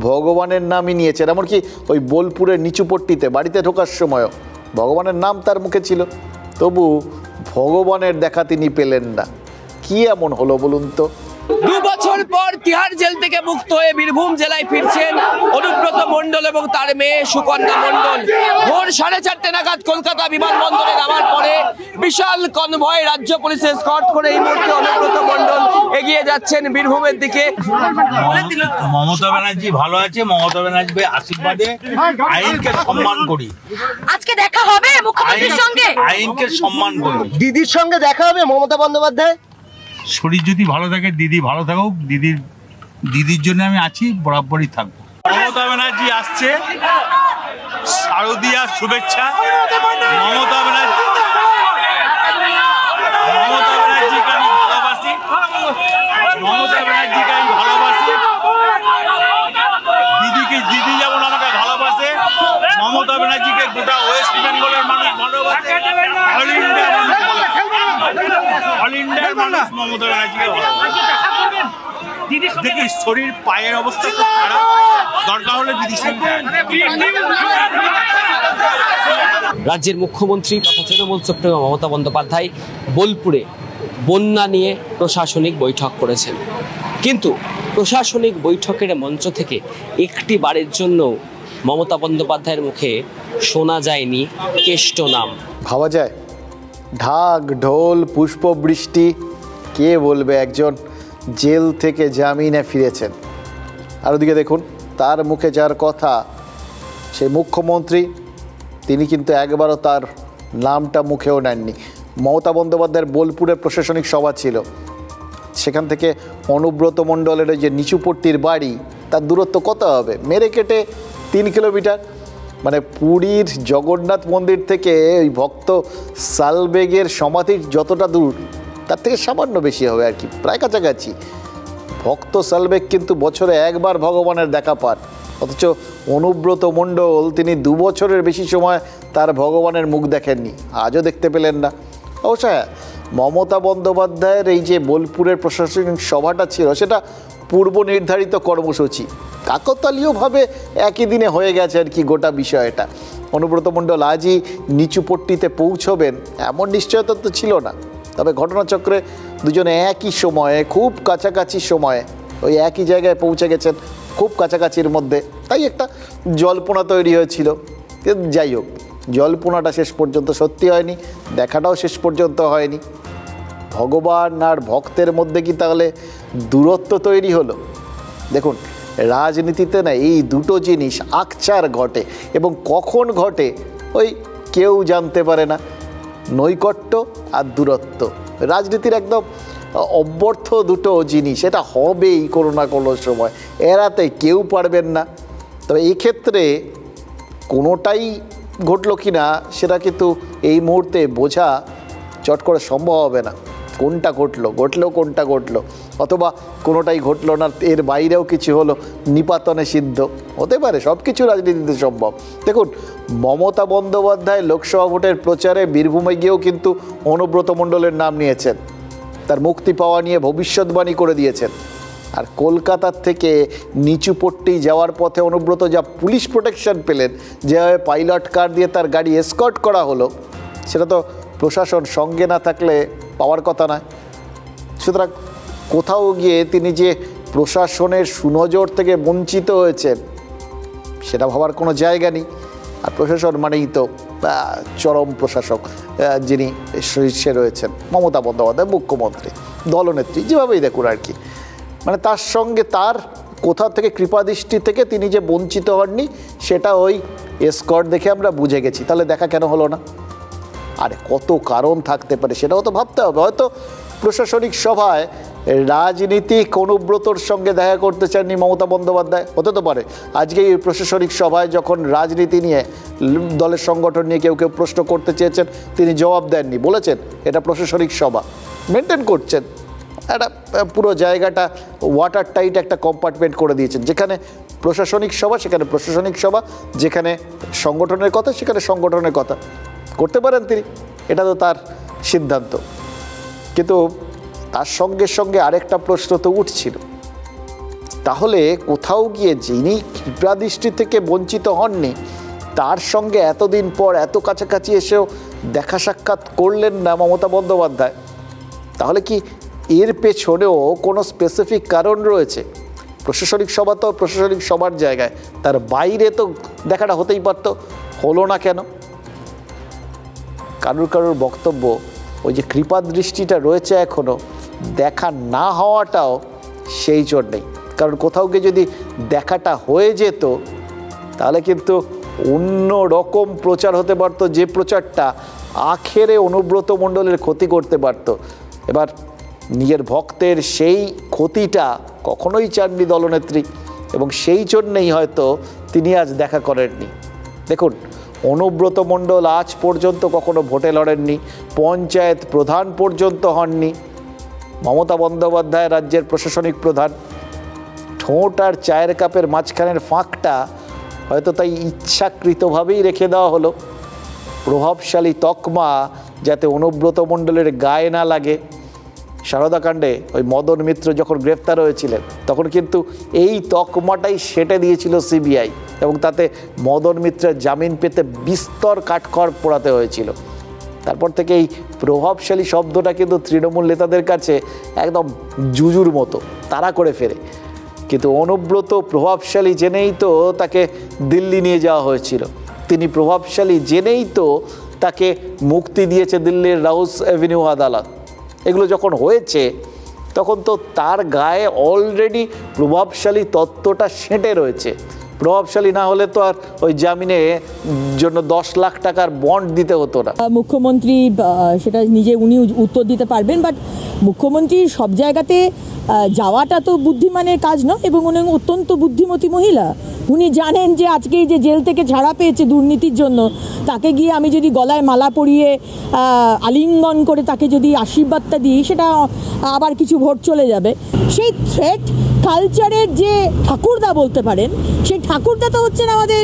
ভগবানের নামই নিয়েছেন, এমনকি ওই বোলপুরের নিচুপট্টিতে বাড়িতে ঢোকার সময়ও ভগবানের নাম তার মুখে ছিল। তবু ভগবানের দেখা তিনি পেলেন না। কি এমন হলো বলুন তো? 2 বছর পর তিহার জেল থেকে মুক্ত হয়ে বীরভূম জেলায় ফিরছেন অনুব্রত মণ্ডল এবং তার মেয়ে সুকন্যা মণ্ডল। ভোর 4:30 নাগাদ কলকাতা বিমানবন্দরে নামার পরে বিশাল কনভয় রাজ্য পুলিশের স্কট করে এই মুহূর্তে অনুব্রত মণ্ডল এগিয়ে যাচ্ছেন বীরভূমের দিকে। মমতা ব্যানার্জি ভালো আছে, মমতা ব্যানার্জির আশীর্বাদে আইনকে সম্মান করি। আজকে দেখা হবে মুখ্যমন্ত্রীর সঙ্গে, আইনকে সম্মান করি। দিদির সঙ্গে দেখা হবে মমতা বন্দ্যোপাধ্যায়। শরীর যদি ভালো থাকে, দিদি ভালো থাকুক, দিদির জন্য আমি আছি, বরাবরই থাকবো। মমতা ব্যানার্জি আসছে, শারদীয়ার শুভেচ্ছা। মমতা ব্যানার্জিকে আমি ভালোবাসি, মমতা ব্যানার্জিকে আমি ভালোবাসি। দিদি যেমন আমাকে ভালোবাসে, মমতা ব্যানার্জিকে গোটা ওয়েস্ট বেঙ্গলের মানুষ ভালোবাসে, অল ইন্ডিয়ার মানুষ মমতা ব্যানার্জিকে ভালোবাসে। দেখি শরীর পায়ের অবস্থা খুব খারাপ, দরকার হলে দিদির সঙ্গে। রাজ্যের মুখ্যমন্ত্রী তথা তৃণমূল সুপ্রিমো মমতা বন্দ্যোপাধ্যায় বোলপুরে বন্যা নিয়ে প্রশাসনিক বৈঠক করেছেন, কিন্তু প্রশাসনিক বৈঠকের মঞ্চ থেকে একটি বারের জন্য মমতা বন্দ্যোপাধ্যায়ের মুখে শোনা যায়নি কেষ্ট নাম। ভাবা যায় ঢাক ঢোল পুষ্পবৃষ্টি, কে বলবে একজন জেল থেকে জামিনে ফিরেছেন। আর ওদিকে দেখুন, তার মুখে যার কথা সেই মুখ্যমন্ত্রী, তিনি কিন্তু একবারও তার নামটা মুখেও নেননি। মমতা বন্দ্যোপাধ্যায়ের বোলপুরে প্রশাসনিক সভা ছিল, সেখান থেকে অনুব্রত মণ্ডলের ওই যে নিচুপট্টির বাড়ি তার দূরত্ব কত হবে? মেরে কেটে 3 কিলোমিটার। মানে পুরীর জগন্নাথ মন্দির থেকে ওই ভক্ত সালবেগের সমাধির যতটা দূর তার থেকে সামান্য বেশি হবে আর কি, প্রায় কাছাকাছি। ভক্ত সালবেগ কিন্তু বছরে একবার ভগবানের দেখা পান, অথচ অনুব্রত মণ্ডল তিনি 2 বছরের বেশি সময় তার ভগবানের মুখ দেখেননি, আজও দেখতে পেলেন না। অবশ্য হ্যাঁ, মমতা বন্দ্যোপাধ্যায়ের এই যে বোলপুরের প্রশাসনিক সভাটা ছিল সেটা পূর্ব নির্ধারিত কর্মসূচি, কাকতালীয়ভাবে একই দিনে হয়ে গেছে আর কি গোটা বিষয়টা। অনুব্রত মণ্ডল আজই নিচুপট্টিতে পৌঁছবেন এমন নিশ্চয়তা তো ছিল না, তবে ঘটনাচক্রে দুজনে একই সময়ে খুব কাছাকাছি সময়ে ওই একই জায়গায় পৌঁছে গেছেন, খুব কাছাকাছির মধ্যে, তাই একটা জল্পনা তৈরি হয়েছিল। যাই হোক, জল্পনাটা শেষ পর্যন্ত সত্যি হয়নি, দেখাটাও শেষ পর্যন্ত হয়নি। ভগবান আর ভক্তের মধ্যে কি তাহলে দূরত্ব তৈরি হলো? দেখুন, রাজনীতিতে না এই দুটো জিনিস আকছার ঘটে, এবং কখন ঘটে ওই কেউ জানতে পারে না। নৈকট্য আর দূরত্ব রাজনীতির একদম অব্যর্থ দুটো জিনিস, এটা হবেই কোনো না কোনো সময়, এড়াতে কেউ পারবেন না। তবে এই ক্ষেত্রে কোনোটাই ঘটলো কি না সেটা কিন্তু এই মুহূর্তে বোঝা চট করে সম্ভব হবে না। কোনটা ঘটলো, ঘটলেও কোনটা ঘটলো, অথবা কোনোটাই ঘটলো না, এর বাইরেও কিছু হলো, নিপাতনে সিদ্ধ হতে পারে, সব কিছু রাজনীতিতে সম্ভব। দেখুন, মমতা বন্দ্যোপাধ্যায় লোকসভা ভোটের প্রচারে বীরভূমে গিয়েও কিন্তু অনুব্রত মণ্ডলের নাম নিয়েছেন, তার মুক্তি পাওয়া নিয়ে ভবিষ্যৎবাণী করে দিয়েছেন। আর কলকাতার থেকে নিচুপট্টি যাওয়ার পথে অনুব্রত যা পুলিশ প্রোটেকশন পেলেন, যেভাবে পাইলট কার দিয়ে তার গাড়ি এসকর্ট করা হলো, সেটা তো প্রশাসন সঙ্গে না থাকলে পাওয়ার কথা নয়। সুতরাং কোথাও গিয়ে তিনি যে প্রশাসনের সুনজর থেকে বঞ্চিত হয়েছেন সেটা ভাবার কোনো জায়গা নেই। আর প্রশাসন মানেই তো চরম প্রশাসক যিনি শীর্ষে রয়েছেন, মমতা বন্দ্যোপাধ্যায় মুখ্যমন্ত্রী, দলনেত্রী, যেভাবেই দেখুন আর কি। মানে তার সঙ্গে তার কোথা থেকে কৃপাদৃষ্টি থেকে তিনি যে বঞ্চিত হননি সেটা ওই এসকর্ট দেখে আমরা বুঝে গেছি। তাহলে দেখা কেন হলো না? আরে কত কারণ থাকতে পারে, সেটাও তো ভাবতে হবে। হয়তো প্রশাসনিক সভায় রাজনীতিক অনুব্রতর সঙ্গে দেখা করতে চাননি মমতা বন্দ্যোপাধ্যায়, হতে তো পারে। আজকে এই প্রশাসনিক সভায় যখন রাজনীতি নিয়ে, দলের সংগঠন নিয়ে কেউ কেউ প্রশ্ন করতে চেয়েছেন, তিনি জবাব দেননি, বলেছেন এটা প্রশাসনিক সভা, মেনটেন করছেন একটা পুরো জায়গাটা ওয়াটার টাইট একটা কম্পার্টমেন্ট করে দিয়েছেন, যেখানে প্রশাসনিক সভা সেখানে প্রশাসনিক সভা, যেখানে সংগঠনের কথা সেখানে সংগঠনের কথা করতে পারেন তিনি, এটা তো তার সিদ্ধান্ত। কিন্তু তার সঙ্গে সঙ্গে আরেকটা প্রশ্ন তো উঠছিল, তাহলে কোথাও গিয়ে যিনি কৃপাদৃষ্টি থেকে বঞ্চিত হননি তার সঙ্গে এতদিন পর এত কাছাকাছি এসেও দেখা সাক্ষাৎ করলেন না মমতা বন্দ্যোপাধ্যায়, তাহলে কি এর পেছনেও কোনো স্পেসিফিক কারণ রয়েছে? প্রশাসনিক সভা তো প্রশাসনিক সভার জায়গায়, তার বাইরে তো দেখাটা হতেই পারতো, হলো না কেন? কারুর কারুর বক্তব্য ওই যে কৃপাদৃষ্টিটা রয়েছে এখনও, দেখা না হওয়াটাও সেই জন্যেই। কারণ কোথাও গিয়ে যদি দেখাটা হয়ে যেত তাহলে কিন্তু অন্য রকম প্রচার হতে পারতো, যে প্রচারটা আখেরে অনুব্রত মণ্ডলের ক্ষতি করতে পারত। এবার নিজের ভক্তের সেই ক্ষতিটা কখনোই চাননি দলনেত্রী, এবং সেই জন্যেই হয়তো তিনি আজ দেখা করেননি। দেখুন, অনুব্রত মণ্ডল আজ পর্যন্ত কখনো ভোটে লড়েননি, পঞ্চায়েত প্রধান পর্যন্ত হননি। মমতা বন্দ্যোপাধ্যায় রাজ্যের প্রশাসনিক প্রধান, ঠোঁট আর চায়ের কাপের মাঝখানের ফাঁকটা হয়তো তাই ইচ্ছাকৃতভাবেই রেখে দেওয়া হলো, প্রভাবশালী তকমা যাতে অনুব্রত মণ্ডলের গায়ে না লাগে। সারদাকাণ্ডে ওই মদন মিত্র যখন গ্রেফতার হয়েছিলেন তখন কিন্তু এই তকমাটাই সেটে দিয়েছিল সিবিআই, এবং তাতে মদন মিত্রের জামিন পেতে বিস্তর কাঠখড় পোড়াতে হয়েছিল। তারপর থেকে এই প্রভাবশালী শব্দটা কিন্তু তৃণমূল নেতাদের কাছে একদম জুজুর মতো, তাড়া করে ফেরে। কিন্তু অনুব্রত প্রভাবশালী জেনেই তো তাকে দিল্লি নিয়ে যাওয়া হয়েছিল, তিনি প্রভাবশালী জেনেই তো তাকে মুক্তি দিয়েছে দিল্লির রাউস অ্যাভিনিউ আদালত। এগুলো যখন হয়েছে তখন তো তার গায়ে অলরেডি প্রভাবশালী তত্ত্বটা সেঁটে রয়েছে, প্রভাবশালী না হলে তো আর ওই জামিনে জন্য 10 লাখ টাকার বন্ড দিতে হতো না। মুখ্যমন্ত্রী সেটা নিজে উনি উত্তর দিতে পারবেন, বাট মুখ্যমন্ত্রী সব জায়গাতে যাওয়াটা তো বুদ্ধিমানের কাজ নয়, এবং উনি অত্যন্ত বুদ্ধিমতী মহিলা। উনি জানেন যে আজকে যে জেল থেকে ছাড়া পেয়েছে দুর্নীতির জন্য, তাকে গিয়ে আমি যদি গলায় মালা পরিয়ে আলিঙ্গন করে তাকে যদি আশীর্বাদটা দিই, সেটা আবার কিছু ভোট চলে যাবে। সেই থ্রেট কালচারের যে ঠাকুরদা বলতে পারেন, সেই ঠাকুরদা তো হচ্ছেন আমাদের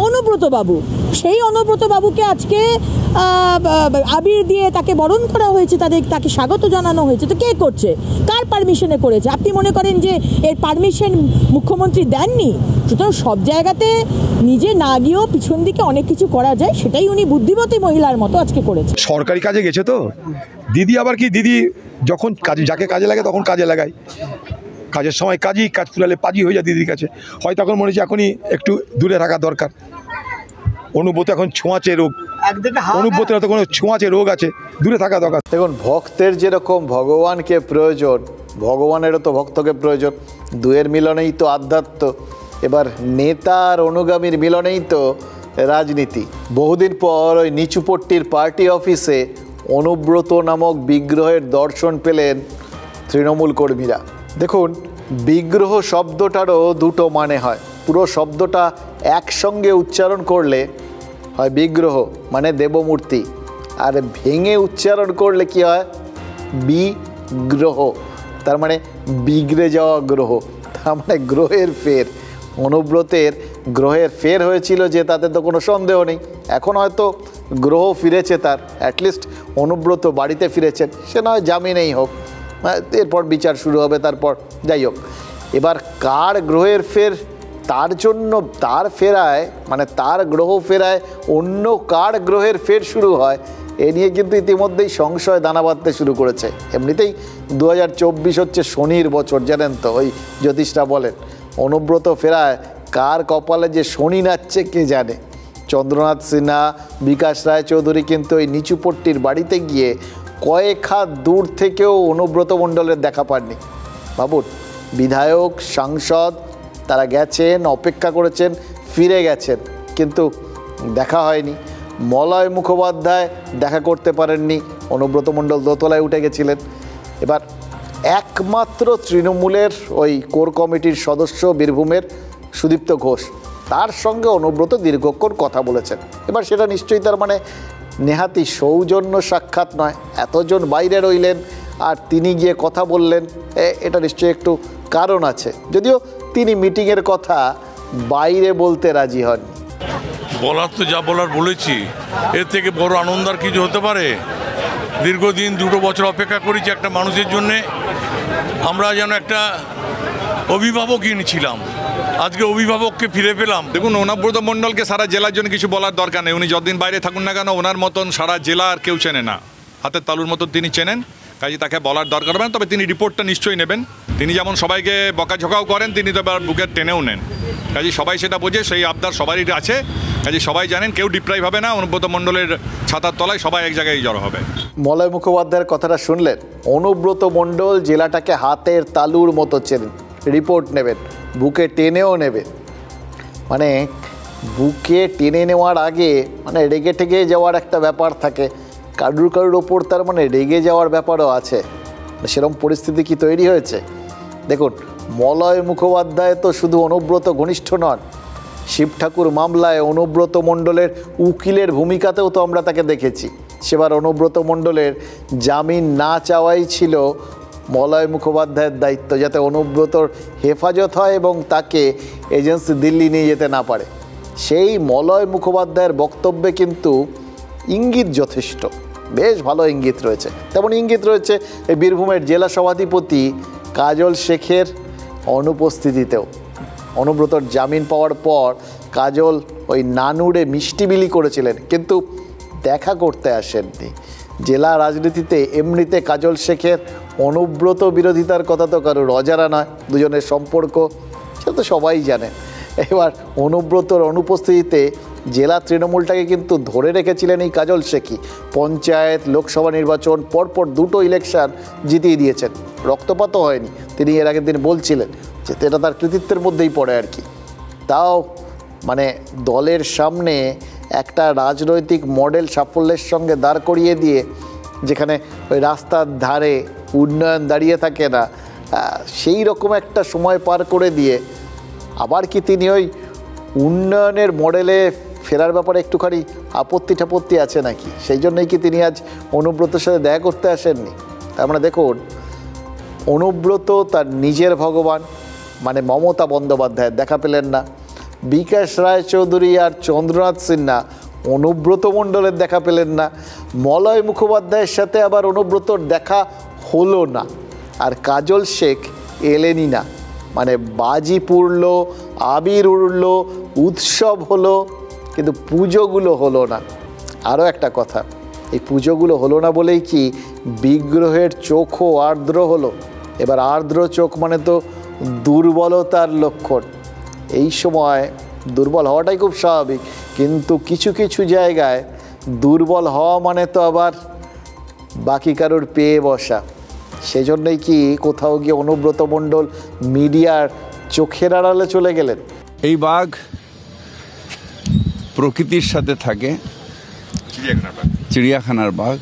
অনুব্রত বাবু। সেই অনুব্রত বাবুকে আজকে আবির দিয়ে তাকে বরণ করা হয়েছে, তাকে স্বাগত জানানো হয়েছে। তো কে করছে, কার পারমিশনে করেছে? আপনি মনে করেন যে এর পারমিশন মুখ্যমন্ত্রী দেননি? সুতরাং সব জায়গাতে নিজে না গিয়েও পিছন দিকে অনেক কিছু করা যায়, সেটাই উনি বুদ্ধিমতী মহিলার মতো আজকে করেছে। সরকারি কাজে গেছে তো দিদি, আবার কি দিদি যখন কাজে যাকে কাজে লাগে তখন কাজে লাগায়, কাজের সময় কাজ ফুরালে পাজি হয়ে যায় দিদির কাছে। হয়তো এখন মনে হচ্ছে এখনই একটু দূরে থাকা দরকার। অনুব্রত এখন ছোঁয়াচে রোগ, অনুব্রত তো কোনো ছোঁয়াচে রোগ আছে, দূরে থাকা দরকার। দেখুন, ভক্তের যেরকম ভগবানকে প্রয়োজন, ভগবানেরও তো ভক্তকে প্রয়োজন। দুয়ের মিলনেই তো আধ্যাত্ম। এবার নেতা আর অনুগামীর মিলনেই তো রাজনীতি। বহুদিন পর ওই নিচুপট্টির পার্টি অফিসে অনুব্রত নামক বিগ্রহের দর্শন পেলেন তৃণমূল কর্মীরা। দেখুন, বিগ্রহ শব্দটারও দুটো মানে হয়। পুরো শব্দটা একসঙ্গে উচ্চারণ করলে হয় বিগ্রহ, মানে দেবমূর্তি, আর ভেঙে উচ্চারণ করলে কি হয়? বিগ্রহ, তার মানে বিগড়ে যাওয়া গ্রহ, তার মানে গ্রহের ফের। অনুব্রতের গ্রহের ফের হয়েছিল যে, তাতে তো কোনো সন্দেহ নেই। এখন হয়তো গ্রহ ফিরেছে তার, অ্যাটলিস্ট অনুব্রত বাড়িতে ফিরেছেন, সে নয় জামিনেই হোক, এরপর বিচার শুরু হবে, তারপর যাই হোক। এবার কার গ্রহের ফের, তার জন্য তার ফেরায়, মানে তার গ্রহ ফেরায় অন্য কার গ্রহের ফের শুরু হয়, এ নিয়ে কিন্তু ইতিমধ্যেই সংশয় দানা বাঁধতে শুরু করেছে। এমনিতেই 2024 হচ্ছে শনির বছর, জানেন তো, ওই জ্যোতিষরা বলেন। অনুব্রত ফেরায় কার কপালে যে শনি নাচছে কে জানে। চন্দ্রনাথ সিনহা, বিকাশ রায়চৌধুরী কিন্তু ওই নিচুপট্টির বাড়িতে গিয়ে কয়েক হাত দূর থেকেও অনুব্রত মণ্ডলের দেখা পাননি। ভাবুন, বিধায়ক, সাংসদ তারা গেছেন, অপেক্ষা করেছেন, ফিরে গেছেন, কিন্তু দেখা হয়নি। মলয় মুখোপাধ্যায় দেখা করতে পারেননি, অনুব্রত মণ্ডল দোতলায় উঠে গেছিলেন। এবার একমাত্র তৃণমূলের ওই কোর কমিটির সদস্য বীরভূমের সুদীপ্ত ঘোষ, তার সঙ্গে অনুব্রত দীর্ঘক্ষণ কথা বলেছেন। এবার সেটা নিশ্চয়ই তার মানে নেহাতি সৌজন্য সাক্ষাৎ নয়। এতজন বাইরে রইলেন আর তিনি গিয়ে কথা বললেন, এটা নিশ্চয়ই একটু কারণ আছে, যদিও তিনি মিটিংয়ের কথা বাইরে বলতে রাজি হন। বলার তো যা বলার বলেছি, এর থেকে বড় আনন্দ আর কিছু হতে পারে? দীর্ঘদিন 2 বছর অপেক্ষা করেছি একটা মানুষের জন্যে। আমরা যেন একটা অভিভাবকহীন ছিলাম, আজকে অভিভাবককে ফিরে পেলাম। দেখুন, অনুব্রত মণ্ডলকে সারা জেলার জন্য কিছু বলার দরকার নেই। উনি যতদিন বাইরে থাকুন না কেন, ওনার মতন সারা জেলা আর কেউ চেনে না। হাতের তালুর মতন তিনি চেনেন, কাজে তাকে বলার দরকার হবে না। তবে তিনি রিপোর্টটা নিশ্চয়ই নেবেন। তিনি যেমন সবাইকে বকাঝকাও করেন, তিনি তো আবার বুকের টেনেও নেন। কাজে সবাই সেটা বোঝে, সেই আবদার সবারই আছে। কাজে সবাই জানেন, কেউ ডিপ্রাইভ হবে না। অনুব্রত মণ্ডলের ছাতার তলায় সবাই এক জায়গায় জড়ো হবে। মলয় মুখোপাধ্যায়ের কথাটা শুনলেন। অনুব্রত মণ্ডল জেলাটাকে হাতের তালুর মতো চেনেন, রিপোর্ট নেবেন, বুকে টেনেও নেবেন। মানে বুকে টেনে নেওয়ার আগে মানে রেগে টেগে যাওয়ার একটা ব্যাপার থাকে, কারুর ওপর তার মানে রেগে যাওয়ার ব্যাপারও আছে। সেরকম পরিস্থিতি কি তৈরি হয়েছে? দেখুন, মলয় মুখোপাধ্যায় তো শুধু অনুব্রত ঘনিষ্ঠ নন, শিব ঠাকুর মামলায় অনুব্রত মণ্ডলের উকিলের ভূমিকাতেও তো আমরা তাকে দেখেছি। সেবার অনুব্রত মণ্ডলের জামিন না চাওয়াই ছিল মলয় মুখোপাধ্যায়ের দায়িত্ব, যাতে অনুব্রতর হেফাজত হয় এবং তাকে এজেন্সি দিল্লি নিয়ে যেতে না পারে। সেই মলয় মুখোপাধ্যায়ের বক্তব্যে কিন্তু ইঙ্গিত যথেষ্ট, বেশ ভালো ইঙ্গিত রয়েছে। তেমন ইঙ্গিত রয়েছে এই বীরভূমের জেলা সভাধিপতি কাজল শেখের অনুপস্থিতিতেও। অনুব্রতর জামিন পাওয়ার পর কাজল ওই নানুরে মিষ্টি বিলি করেছিলেন, কিন্তু দেখা করতে আসেননি। জেলা রাজনীতিতে এমনিতে কাজল শেখের অনুব্রত বিরোধিতার কথা তো কারোর অজানা নয়। দুজনের সম্পর্ক সেটা তো সবাই জানেন। এবার অনুব্রতর অনুপস্থিতিতে জেলা তৃণমূলটাকে কিন্তু ধরে রেখেছিলেন এই কাজল শেখই। পঞ্চায়েত, লোকসভা নির্বাচন পরপর 2টো ইলেকশন জিতিয়ে দিয়েছেন, রক্তপাতও হয়নি। তিনি এর আগের দিন বলছিলেন যে এটা তার কৃতিত্বের মধ্যেই পড়ে আর কি। তাও মানে দলের সামনে একটা রাজনৈতিক মডেল সাফল্যের সঙ্গে দাঁড় করিয়ে দিয়ে, যেখানে ওই রাস্তার ধারে উন্নয়ন দাঁড়িয়ে থাকে না, সেই রকম একটা সময় পার করে দিয়ে আবার কি তিনি ওই উন্নয়নের মডেলে ফেরার ব্যাপারে একটুখানি আপত্তি আছে নাকি? সেই জন্যই কি তিনি আজ অনুব্রতর সাথে দেখা করতে আসেননি? তার মানে দেখুন, অনুব্রত তার নিজের ভগবান মানে মমতা বন্দ্যোপাধ্যায়ের দেখা পেলেন না, বিকাশ রায়চৌধুরী আর চন্দ্রনাথ সিনহা অনুব্রত মণ্ডলের দেখা পেলেন না, মলয় মুখোপাধ্যায়ের সাথে আবার অনুব্রতর দেখা হলো না, আর কাজল শেখ এলেনই না। মানে বাজি পুড়ল, আবির উড়ল, উৎসব হলো, কিন্তু পুজোগুলো হলো না। আরও একটা কথা, এই পুজোগুলো হলো না বলেই কি বিগ্রহের চোখও আর্দ্র হলো? এবার আর্দ্র চোখ মানে তো দুর্বলতার লক্ষণ। এই সময় দুর্বল হওয়াটাই খুব স্বাভাবিক, কিন্তু কিছু কিছু জায়গায় দুর্বল হওয়া মানে তো আবার বাকি কারোর পেয়ে বসা। সেজন্যই কি কোথাও গিয়ে অনুব্রত মণ্ডল মিডিয়ার চোখের আড়ালে চলে গেলেন? এই বাঘ প্রকৃতির সাথে থাকে, চিড়িয়াখানার বাঘ,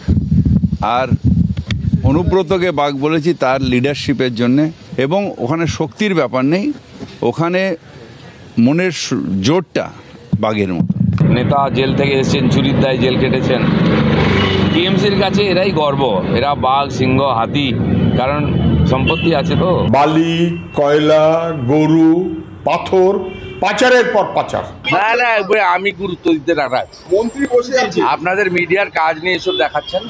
আর অনুব্রতকে বাঘ বলেছি তার লিডারশিপের জন্যে, এবং ওখানে শক্তির ব্যাপার নেই, ওখানে মনের জোরটা বাঘের মতো। নেতা জেল থেকে এসেছেন, চুরির দায় জেল কেটেছেন, টিএমসির কাছে এরাই গর্ব, এরা বাঘ, সিংহ, হাতি, কারণ সম্পত্তি আছে তো। বালি, কয়লা, গরু, পাথর, পাচারের পর পাচার। না না, আমি গুরুত্ব দিতে নারাজ। মন্ত্রী বসে আছে, আপনাদের মিডিয়ার কাজ নিয়ে এসব দেখাচ্ছেন,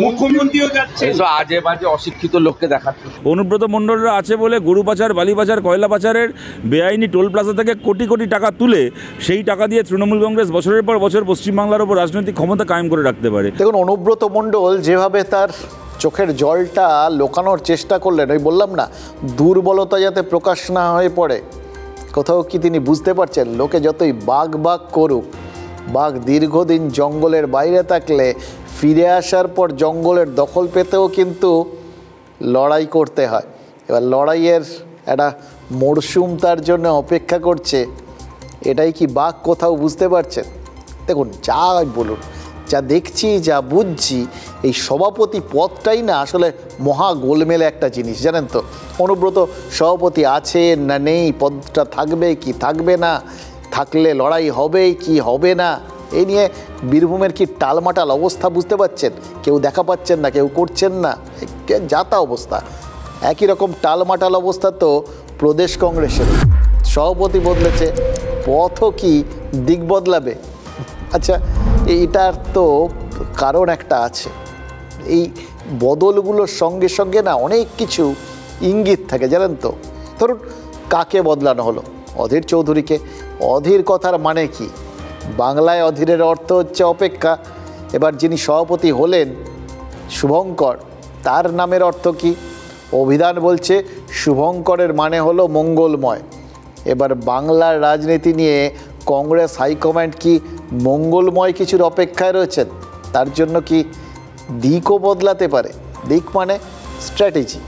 মুখ্যমন্ত্রীও যাচ্ছে, এসব আজে বাজে অশিক্ষিত লোককে দেখাচ্ছেন। অনুব্রত মণ্ডলরা আছে বলে গরু পাচার, বালি পাচার, কয়লা পাচারের বেআইনি টোল প্লাজা থেকে কোটি কোটি টাকা তুলে সেই টাকা দিয়ে তৃণমূল কংগ্রেস বছরের পর বছর পশ্চিমবাংলার উপর রাজনৈতিক ক্ষমতা কায়েম করে রাখতে পারে। দেখুন, অনুব্রত মণ্ডল যেভাবে তার চোখের জলটা লোকানোর চেষ্টা করলেন, ওই বললাম না, দুর্বলতা যাতে প্রকাশ না হয়ে পড়ে, কোথাও কি তিনি বুঝতে পারছেন লোকে যতই বাঘ করুক, বাঘ দীর্ঘদিন জঙ্গলের বাইরে থাকলে ফিরে আসার পর জঙ্গলের দখল পেতেও কিন্তু লড়াই করতে হয়। এবার লড়াইয়ের একটা মরশুম তার জন্য অপেক্ষা করছে, এটাই কি বাঘ কোথাও বুঝতে পারছেন? দেখুন, যা বলুন, যা দেখছি, যা বুঝছি, এই সভাপতি পদটাই না আসলে মহা গোলমেলে একটা জিনিস, জানেন তো। অনুব্রত সভাপতি আছে না নেই, পদটা থাকবে কি থাকবে না, থাকলে লড়াই হবে কি হবে না, এই নিয়ে বীরভূমের কি টালমাটাল অবস্থা বুঝতে পারছেন? কেউ দেখা পাচ্ছেন না, কেউ করছেন না, যাতা অবস্থা। একই রকম টালমাটাল অবস্থা তো প্রদেশ কংগ্রেসের, সভাপতি বদলেছে, পথও কি দিক বদলাবে? আচ্ছা, এইটার তো কারণ একটা আছে, এই বদলগুলোর সঙ্গে সঙ্গে না অনেক কিছু ইঙ্গিত থাকে, জানেন তো। ধরুন, কাকে বদলানো হলো? অধীর চৌধুরীকে। অধীর কথার মানে কি? বাংলায় অধীরের অর্থ হচ্ছে অপেক্ষা। এবার যিনি সভাপতি হলেন শুভঙ্কর, তার নামের অর্থ কি? অভিধান বলছে শুভঙ্করের মানে হলো মঙ্গলময়। এবার বাংলার রাজনীতি নিয়ে কংগ্রেস হাইকমান্ড কি মঙ্গলময় কিছুর অপেক্ষায় রয়েছেন? তার জন্য কি দিকও বদলাতে পারে? দিক মানে স্ট্র্যাটেজি,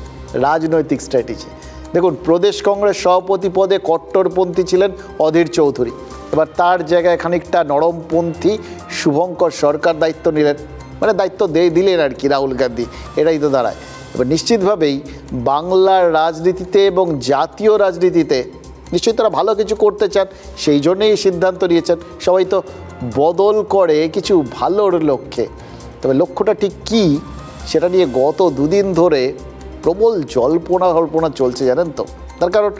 রাজনৈতিক স্ট্র্যাটেজি। দেখুন, প্রদেশ কংগ্রেস সভাপতি পদে কট্টরপন্থী ছিলেন অধীর চৌধুরী, এবার তার জায়গায় খানিকটা নরমপন্থী শুভঙ্কর সরকার দায়িত্ব নিলেন, মানে দায়িত্ব দিলেন আর কি রাহুল গান্ধী, এটাই তো দাঁড়ায়। এবার নিশ্চিতভাবেই বাংলার রাজনীতিতে এবং জাতীয় রাজনীতিতে নিশ্চয়ই তারা ভালো কিছু করতে চান, সেই জন্যেই এই সিদ্ধান্ত নিয়েছেন। সবাই তো বদল করে কিছু ভালোর লক্ষ্যে, তবে লক্ষ্যটা ঠিক কী সেটা নিয়ে গত দুদিন ধরে প্রবল জল্পনা চলছে, জানেন তো। তার কারণ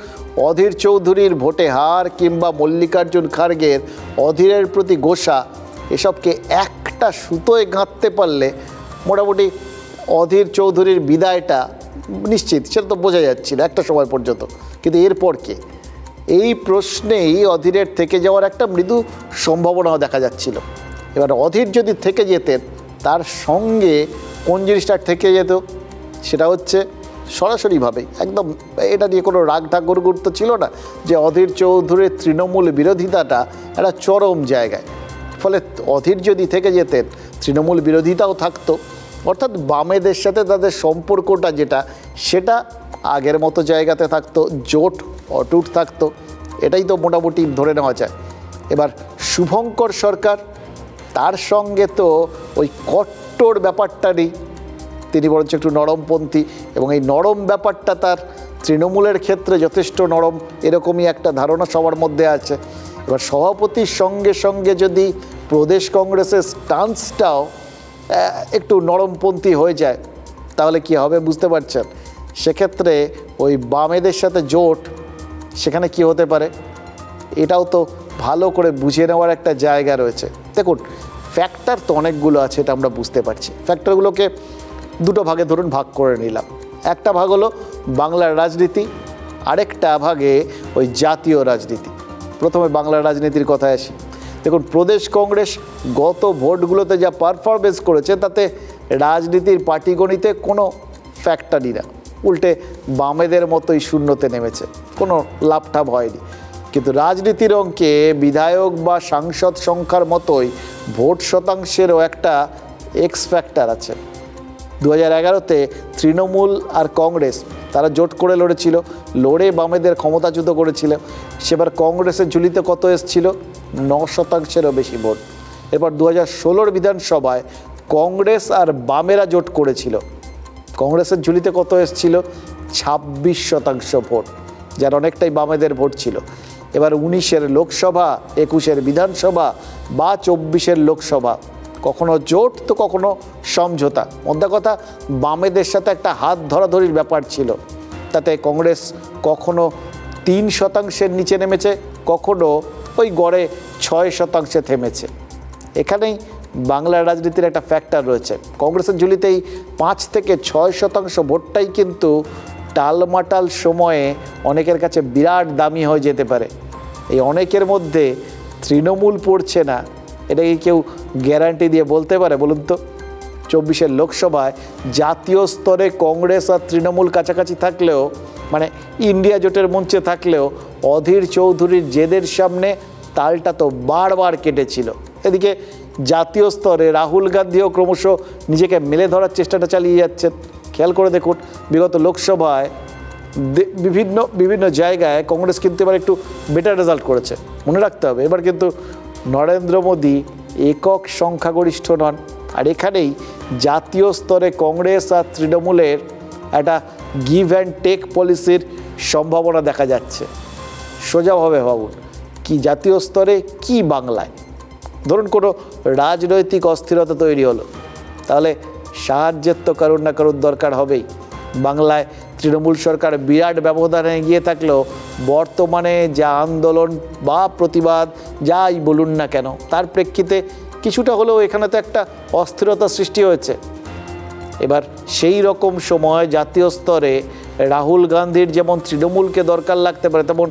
অধীর চৌধুরীর ভোটে হার কিংবা মল্লিকার্জুন খার্গের অধীরের প্রতি গোসা, এসবকে একটা সুতোয় গাঁথতে পারলে মোটামুটি অধীর চৌধুরীর বিদায়টা নিশ্চিত, সেটা তো বোঝা যাচ্ছিল একটা সময় পর্যন্ত। কিন্তু এরপর কে? এই প্রশ্নেই অধীরের থেকে যাওয়ার একটা মৃদু সম্ভাবনাও দেখা যাচ্ছিল। এবার অধীর যদি থেকে যেতেন, তার সঙ্গে কোন জিনিসটা থেকে যেত সেটা হচ্ছে সরাসরিভাবে একদম, এটা নিয়ে কোনো রাগ ঢাক গুরুত্ব ছিল না, যে অধীর চৌধুরীর তৃণমূল বিরোধিতাটা একটা চরম জায়গায়। ফলে অধীর যদি থেকে যেতেন, তৃণমূল বিরোধিতাও থাকতো, অর্থাৎ বামেদের সাথে তাদের সম্পর্কটা যেটা, সেটা আগের মতো জায়গাতে থাকতো, জোট অটুট থাকতো। এটাই তো মোটামুটি ধরে নেওয়া যায়। এবার শুভঙ্কর সরকার, তার সঙ্গে তো ওই কট্টর ব্যাপারটা নেই, তিনি বরঞ্চ একটু নরমপন্থী, এবং এই নরম ব্যাপারটা তার তৃণমূলের ক্ষেত্রে যথেষ্ট নরম, এরকমই একটা ধারণা সবার মধ্যে আছে। এবার সভাপতির সঙ্গে সঙ্গে যদি প্রদেশ কংগ্রেসের স্টান্সটাও একটু নরমপন্থী হয়ে যায় তাহলে কি হবে বুঝতে পারছেন। সেক্ষেত্রে ওই বামেদের সাথে জোট, সেখানে কি হতে পারে এটাও তো ভালো করে বুঝে নেওয়ার একটা জায়গা রয়েছে। দেখুন, ফ্যাক্টর তো অনেকগুলো আছে, এটা আমরা বুঝতে পারছি। ফ্যাক্টরগুলোকে দুটো ভাগে ধরুন ভাগ করে নিলাম। একটা ভাগ হলো বাংলার রাজনীতি, আরেকটা ভাগে ওই জাতীয় রাজনীতি। প্রথমে বাংলার রাজনীতির কথায় আসি। দেখুন, প্রদেশ কংগ্রেস গত ভোটগুলোতে যা পারফরমেন্স করেছে তাতে রাজনীতির পাটিগণিতে কোনো ফ্যাক্টরই না, উল্টে বামেদের মতোই শূন্যতে নেমেছে, কোনো লাভটাভ হয়নি। কিন্তু রাজনীতির অঙ্কে বিধায়ক বা সাংসদ সংখ্যার মতোই ভোট শতাংশেরও একটা এক্স ফ্যাক্টর আছে। 2011-তে তৃণমূল আর কংগ্রেস তারা জোট করে লড়েছিল, লড়ে বামেদের ক্ষমতাচ্যুত করেছিল। সেবার কংগ্রেসের ঝুলিতে কত এসেছিল? 9%-এরও বেশি ভোট। এরপর 2016 বিধানসভায় কংগ্রেস আর বামেরা জোট করেছিল, কংগ্রেসের ঝুলিতে কত এসেছিল? 26% ভোট, যার অনেকটাই বামেদের ভোট ছিল। এবার 19-এর লোকসভা, 21-এর বিধানসভা বা 24-এর লোকসভা, কখনো জোট তো কখনো সমঝোতা। মোদ্দা কথা, বামেদের সাথে একটা হাত ধরাধরির ব্যাপার ছিল। তাতে কংগ্রেস কখনো 3%-এর নিচে নেমেছে, কখনো ওই গড়ে 6% থেমেছে। এখানেই বাংলার রাজনীতির একটা ফ্যাক্টর রয়েছে। কংগ্রেসের ঝুলিতেই 5 থেকে 6% ভোটটাই কিন্তু টালমাটাল সময়ে অনেকের কাছে বিরাট দামি হয়ে যেতে পারে। এই অনেকের মধ্যে তৃণমূল পড়ছে না, এটা কি কেউ গ্যারান্টি দিয়ে বলতে পারে বলুন তো? 24-এর লোকসভায় জাতীয় স্তরে কংগ্রেস আর তৃণমূল কাছাকাছি থাকলেও, মানে ইন্ডিয়া জোটের মঞ্চে থাকলেও, অধীর চৌধুরীর জেদের সামনে তালটা তো বারবার কেটেছিল। এদিকে জাতীয় স্তরে রাহুল গান্ধীও ক্রমশ নিজেকে মেলে ধরার চেষ্টাটা চালিয়ে যাচ্ছেন। খেয়াল করে দেখুন, বিগত লোকসভায় বিভিন্ন জায়গায় কংগ্রেস কিন্তু এবার একটু বেটার রেজাল্ট করেছে। মনে রাখতে হবে, এবার কিন্তু নরেন্দ্র মোদী একক সংখ্যাগরিষ্ঠ নন। আর এখানেই জাতীয় স্তরে কংগ্রেস আর তৃণমূলের একটা গিভ অ্যান্ড টেক পলিসির সম্ভাবনা দেখা যাচ্ছে। সোজাভাবে ভাবুন, কি জাতীয় স্তরে কি বাংলায় ধরুন কোনো রাজনৈতিক অস্থিরতা তৈরি হলো, তাহলে সাহায্যের তো কারুর না কারুর দরকার হবেই। বাংলায় তৃণমূল সরকার বিরাট ব্যবধানে এগিয়ে থাকলেও বর্তমানে যা আন্দোলন বা প্রতিবাদ যাই বলুন না কেন, তার প্রেক্ষিতে কিছুটা হলেও এখানে তো একটা অস্থিরতা সৃষ্টি হয়েছে। এবার সেই রকম সময় জাতীয় স্তরে রাহুল গান্ধীর যেমন তৃণমূলকে দরকার লাগতে পারে, তেমন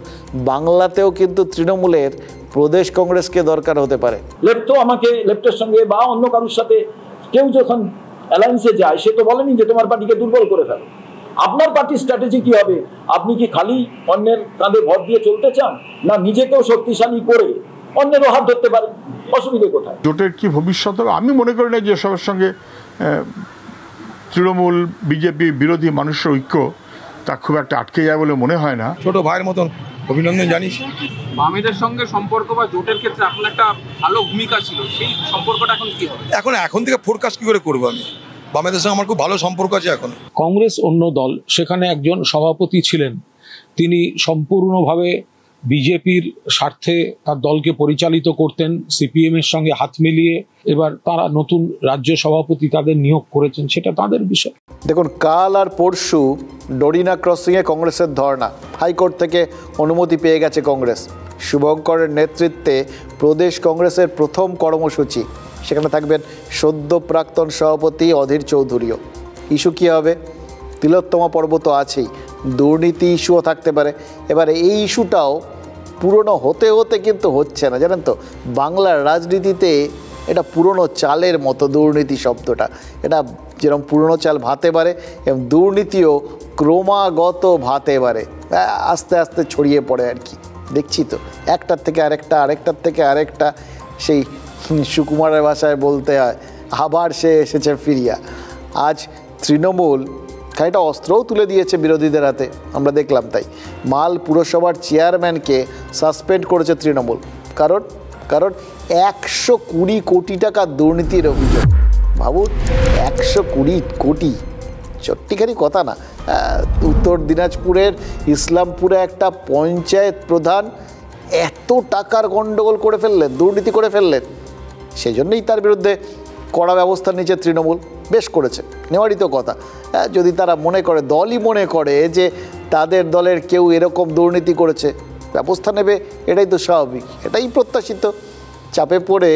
বাংলাতেও কিন্তু তৃণমূলের প্রদেশ কংগ্রেসকে দরকার হতে পারে। লেফট তো আমাকে লেফটের সঙ্গে বা অন্য কারোর সাথে কেউ যখন অ্যালায়েন্সে যায়, সে তো বলেনি যে তোমার পার্টিকে দুর্বল করে ফেলো। আপনার পার্টির স্ট্র্যাটেজি কি হবে? আপনি কি খালি অন্যের কাঁধে ভর দিয়ে চলতে চান, না নিজেকেও শক্তিশালী করে অন্যেরও হাত ধরতে পারেন? অসুবিধে কোথায়? জোটের কি ভবিষ্যৎ হবে আমি মনে করি না যে সবার সঙ্গে তৃণমূল বিজেপি বিরোধী মানুষের ঐক্য তা খুব একটা আটকে যায় বলে মনে হয় না। ছোট ভাইয়ের মতন অভিনন্দন জানিস। বামেদের সঙ্গে সম্পর্ক বা জোটের ক্ষেত্রে আপনার একটা ভালো ভূমিকা ছিল, সেই সম্পর্কটা এখন কি হবে? এখন থেকে ফোরকাস্ট কি করে করবো আমি? বামেদের সঙ্গে আমার খুব ভালো সম্পর্ক আছে এখন। কংগ্রেস অন্য দল, সেখানে একজন সভাপতি ছিলেন, তিনি সম্পূর্ণভাবে বিজেপির স্বার্থে তার দলকে পরিচালিত করতেন, সিপিএম এর সঙ্গে হাত মিলিয়ে। এবার তারা নতুন রাজ্য সভাপতি তাদের নিয়োগ করেছেন, সেটা তাদের বিষয়। দেখুন, কাল আর পরশু ডরিনা ক্রসিংয়ে কংগ্রেসের ধর্ণা, হাইকোর্ট থেকে অনুমতি পেয়ে গেছে কংগ্রেস। শুভঙ্করের নেতৃত্বে প্রদেশ কংগ্রেসের প্রথম কর্মসূচি, সেখানে থাকবেন সদ্য প্রাক্তন সভাপতি অধীর চৌধুরীও। ইস্যু কী হবে? তিলোত্তমা পর্ব তো আছেই, দুর্নীতি ইস্যুও থাকতে পারে। এবার এই ইস্যুটাও পুরনো হতে হতে কিন্তু হচ্ছে না, জানেন তো। বাংলার রাজনীতিতে এটা পুরনো চালের মতো, দুর্নীতি শব্দটা, এটা যেরকম পুরনো চাল ভাতে পারে, এবং দুর্নীতিও ক্রমাগত ভাতে পারে, আস্তে আস্তে ছড়িয়ে পড়ে আর কি। দেখছি তো, একটার থেকে আরেকটা, আরেকটার থেকে আরেকটা, সেই সুকুমারের ভাষায় বলতে হয়, আবার সে এসেছে ফিরিয়া। আজ তৃণমূল খানিকটা অস্ত্রও তুলে দিয়েছে বিরোধীদের হাতে, আমরা দেখলাম। তাই মাল পুরসভার চেয়ারম্যানকে সাসপেন্ড করেছে তৃণমূল। কারণ 120 কোটি টাকা দুর্নীতির অভিযোগ। ভাবুন, 120 কোটি, চট্টিখানি কথা না। উত্তর দিনাজপুরের ইসলামপুরে একটা পঞ্চায়েত প্রধান এত টাকার গন্ডগোল করে ফেললেন, দুর্নীতি করে ফেললেন। সেই জন্যই তার বিরুদ্ধে কড়া ব্যবস্থা নিয়েছে তৃণমূল। বেশ করেছে, নেওয়ারই তো কথা। যদি তারা মনে করে, দলই মনে করে যে তাদের দলের কেউ এরকম দুর্নীতি করেছে, ব্যবস্থা নেবে, এটাই তো স্বাভাবিক, এটাই প্রত্যাশিত। চাপে পড়ে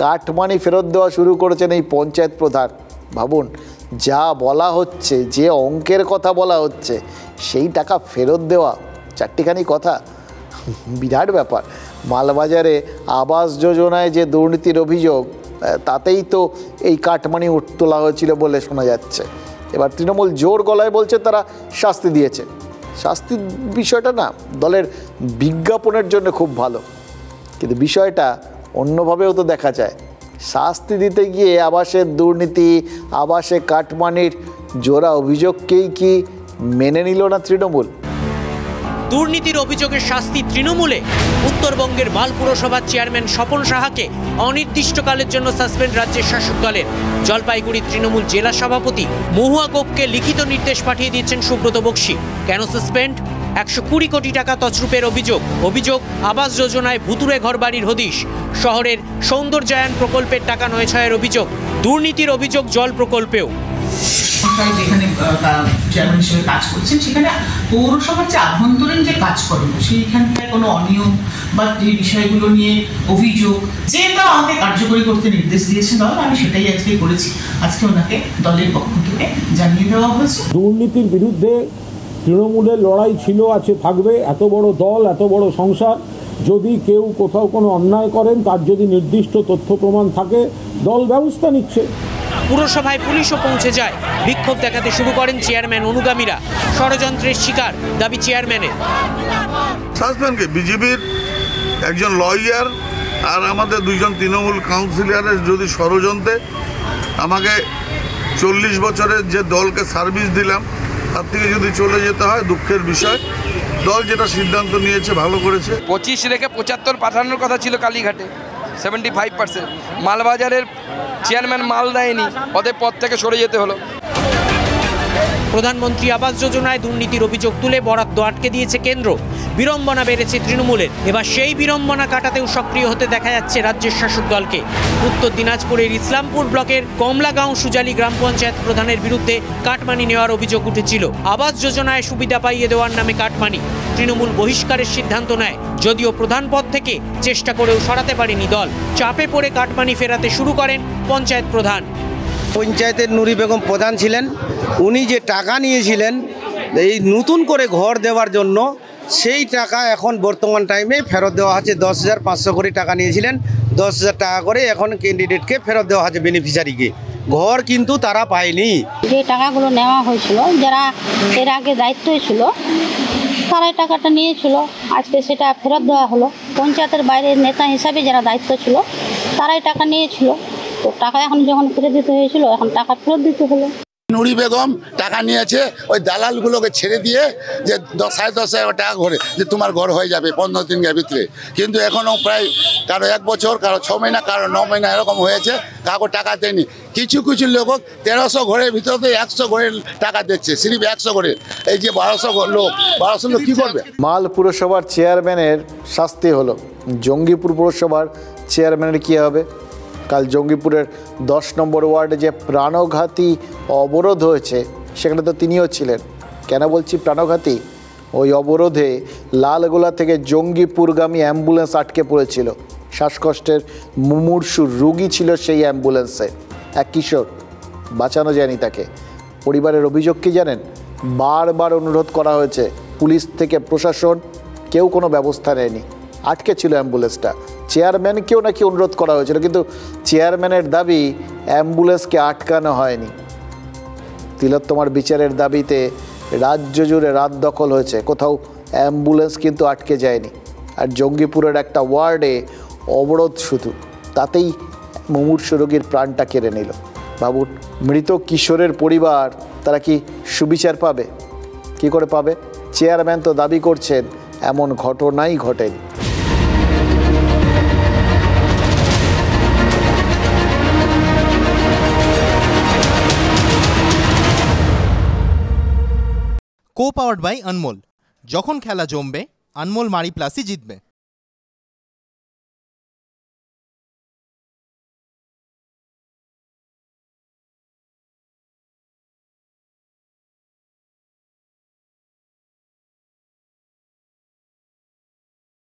কাটমানি ফেরত দেওয়া শুরু করেছেন এই পঞ্চায়েত প্রধান। ভাবুন, যা বলা হচ্ছে, যে অঙ্কের কথা বলা হচ্ছে, সেই টাকা ফেরত দেওয়া, চারটিখানি কথা, বিরাট ব্যাপার। মালবাজারে আবাস যোজনায় যে দুর্নীতির অভিযোগ, তাতেই তো এই কাটমানি তোলা হয়েছিল বলে শোনা যাচ্ছে। এবার তৃণমূল জোর গলায় বলছে তারা শাস্তি দিয়েছে। শাস্তির বিষয়টা না দলের বিজ্ঞাপনের জন্য খুব ভালো, কিন্তু বিষয়টা অন্যভাবেও তো দেখা যায়। শাস্তি দিতে গিয়ে আবাসের দুর্নীতি, আবাসে কাটমানির জোড়া অভিযোগকেই কি মেনে নিল না তৃণমূল? দুর্নীতির অভিযোগের শাস্তি তৃণমূলে। উত্তরবঙ্গের মাল পুরসভার চেয়ারম্যান স্বপন সাহাকে অনির্দিষ্টকালের জন্য সাসপেন্ড রাজ্যের শাসক দলের। জলপাইগুড়ি তৃণমূল জেলা সভাপতি মহুয়া গোপকে লিখিত নির্দেশ পাঠিয়ে দিয়েছেন সুব্রত বক্সী। কেন সাসপেন্ড? 120 কোটি টাকা তছরূপের অভিযোগ আবাস যোজনায় ভুতুড়ে ঘরবাড়ির হদিশ। শহরের সৌন্দর্যায়ন প্রকল্পের টাকা নয় ছয়ের অভিযোগ। দুর্নীতির অভিযোগ জল প্রকল্পেও। যেখানে চেয়ারম্যান হিসেবে কাজ করছেন, সেখানে পৌরসভার যে আভ্যন্তরীণ যে কাজ করেন, সেইখানটায় কোনো অনিয়ম বা যে বিষয়গুলো নিয়ে অভিযোগ, যেটা আমাকে কার্যকরী করতে নির্দেশ দিয়েছেন দল, আমি সেটাই আজকে করেছি। আজকে ওনাকে দলের পক্ষ থেকে জানিয়ে দেওয়া হয়েছে। দুর্নীতির বিরুদ্ধে তৃণমূলের লড়াই ছিল, আছে, থাকবে। এত বড় দল, এত বড় সংসার, যদি কেউ কোথাও কোনো অন্যায় করেন, তার যদি নির্দিষ্ট তথ্য প্রমাণ থাকে, দল ব্যবস্থা নিচ্ছে। পুরসভায় পুলিশও পৌঁছে যায়। বিক্ষোভ দেখাতে শুরু করেন চেয়ারম্যান অনুগামীরা। ষড়যন্ত্রের শিকার দাবি চেয়ারম্যানের। সাসপেন্ডকে বিজেপির একজন লয়ার আর আমাদের দুইজন তৃণমূল কাউন্সিলরের যদি ষড়যন্ত্রে আমাকে 40 বছরের যে দলকে সার্ভিস দিলাম, তার থেকে যদি চলে যেতে হয়, দুঃখের বিষয়। দল যেটা সিদ্ধান্ত নিয়েছে ভালো করেছে। 25 রেখে 75 পাঠানোর কথা ছিল কালীঘাটে, 75%। মালবাজারের চেয়ারম্যান মাল দেয়নি, ওদের পদ থেকে সরে যেতে হলো। প্রধানমন্ত্রী আবাস যোজনায় দুর্নীতির অভিযোগ তুলে বরাদ্দ আটকে দিয়েছে কেন্দ্র। বিড়ম্বনা বেড়েছে তৃণমূলের। এবার সেই বিড়ম্বনা কাটাতেও সক্রিয় হতে দেখা যাচ্ছে রাজ্যের শাসক দলকে। উত্তর দিনাজপুরের ইসলামপুর ব্লকের কমলাগাঁও সুজালি গ্রাম পঞ্চায়েত প্রধানের বিরুদ্ধে কাটমানি নেওয়ার অভিযোগ উঠেছিল। আবাস যোজনায় সুবিধা পাইয়ে দেওয়ার নামে কাটমানি। তৃণমূল বহিষ্কারের সিদ্ধান্ত নেয়, যদিও প্রধান পদ থেকে চেষ্টা করেও সরাতে পারেনি দল। চাপে পড়ে কাটমানি ফেরাতে শুরু করেন পঞ্চায়েত প্রধান। পঞ্চায়েতের নুরি বেগম প্রধান ছিলেন, উনি যে টাকা নিয়েছিলেন এই নতুন করে ঘর দেওয়ার জন্য, সেই টাকা এখন বর্তমান টাইমে ফেরত দেওয়া হচ্ছে। 10,500 করে টাকা নিয়েছিলেন, 10,000 টাকা করে এখন ক্যান্ডিডেটকে ফেরত দেওয়া হচ্ছে, বেনিফিশিয়ারিকে। ঘর কিন্তু তারা পায়নি। যে টাকাগুলো নেওয়া হয়েছিল, যারা এর আগে দায়িত্বই ছিল, তারাই টাকাটা নিয়েছিল। আজকে সেটা ফেরত দেওয়া হলো। পঞ্চায়েতের বাইরের নেতা হিসাবে যারা দায়িত্ব ছিল, তারাই টাকা নিয়েছিল। তো টাকা এখন যখন ফেরত দিতে হয়েছিল, এখন টাকা ফেরত দিতে হলো। নুরি বেগম টাকা নিয়েছে ওই দালালগুলোকে ছেড়ে দিয়ে, যে 10,500 টাকা করে যে তোমার ঘর হয়ে যাবে 15 দিনের ভিতরে। কিন্তু এখনও প্রায় কারো 1 বছর, কারো 6 মহিনা, কারো 9 মহিনা এরকম হয়েছে, কাউকে টাকা দেয়নি। কিছু কিছু লোক 1300 ঘরের ভিতরে 100 ঘরের টাকা দিচ্ছে, সিরিফ 100 ঘরে। এই যে 1200 লোক কী করবে? মাল পুরসভার চেয়ারম্যানের শাস্তি হলো, জঙ্গিপুর পুরসভার চেয়ারম্যানের কী হবে? কাল জঙ্গিপুরের 10 নম্বর ওয়ার্ডে যে প্রাণঘাতী অবরোধ হয়েছে, সেখানে তো তিনিও ছিলেন। কেন বলছি প্রাণঘাতী? ওই অবরোধে লালগোলা থেকে জঙ্গিপুরগামী অ্যাম্বুলেন্স আটকে পড়েছিল। শ্বাসকষ্টের মুমূর্ষু রোগী ছিল সেই অ্যাম্বুলেন্সে, এক কিশোর, বাঁচানো যায়নি তাকে। পরিবারের অভিযোগ কি জানেন? বারবার অনুরোধ করা হয়েছে পুলিশ থেকে, প্রশাসন, কেউ কোনো ব্যবস্থা নেয়নি, আটকে ছিল অ্যাম্বুলেন্সটা। চেয়ারম্যানকেও নাকি অনুরোধ করা হয়েছিল, কিন্তু চেয়ারম্যানের দাবি অ্যাম্বুলেন্সকে আটকানো হয়নি। তিলোত্তমার বিচারের দাবিতে রাজ্য জুড়ে রাত দখল হয়েছে, কোথাও অ্যাম্বুলেন্স কিন্তু আটকে যায়নি। আর জঙ্গিপুরের একটা ওয়ার্ডে অবরোধ শুধু, তাতেই মুমূর্ষু রোগীর প্রাণটা কেড়ে নিল। বাবুর মৃত কিশোরের পরিবার তারা কি সুবিচার পাবে? কি করে পাবে? চেয়ারম্যান তো দাবি করছেন এমন ঘটনাই ঘটেনি। Co powered by Anmol. যখন খেলা জমবে আনমোল মারি প্লাসই জিতবে।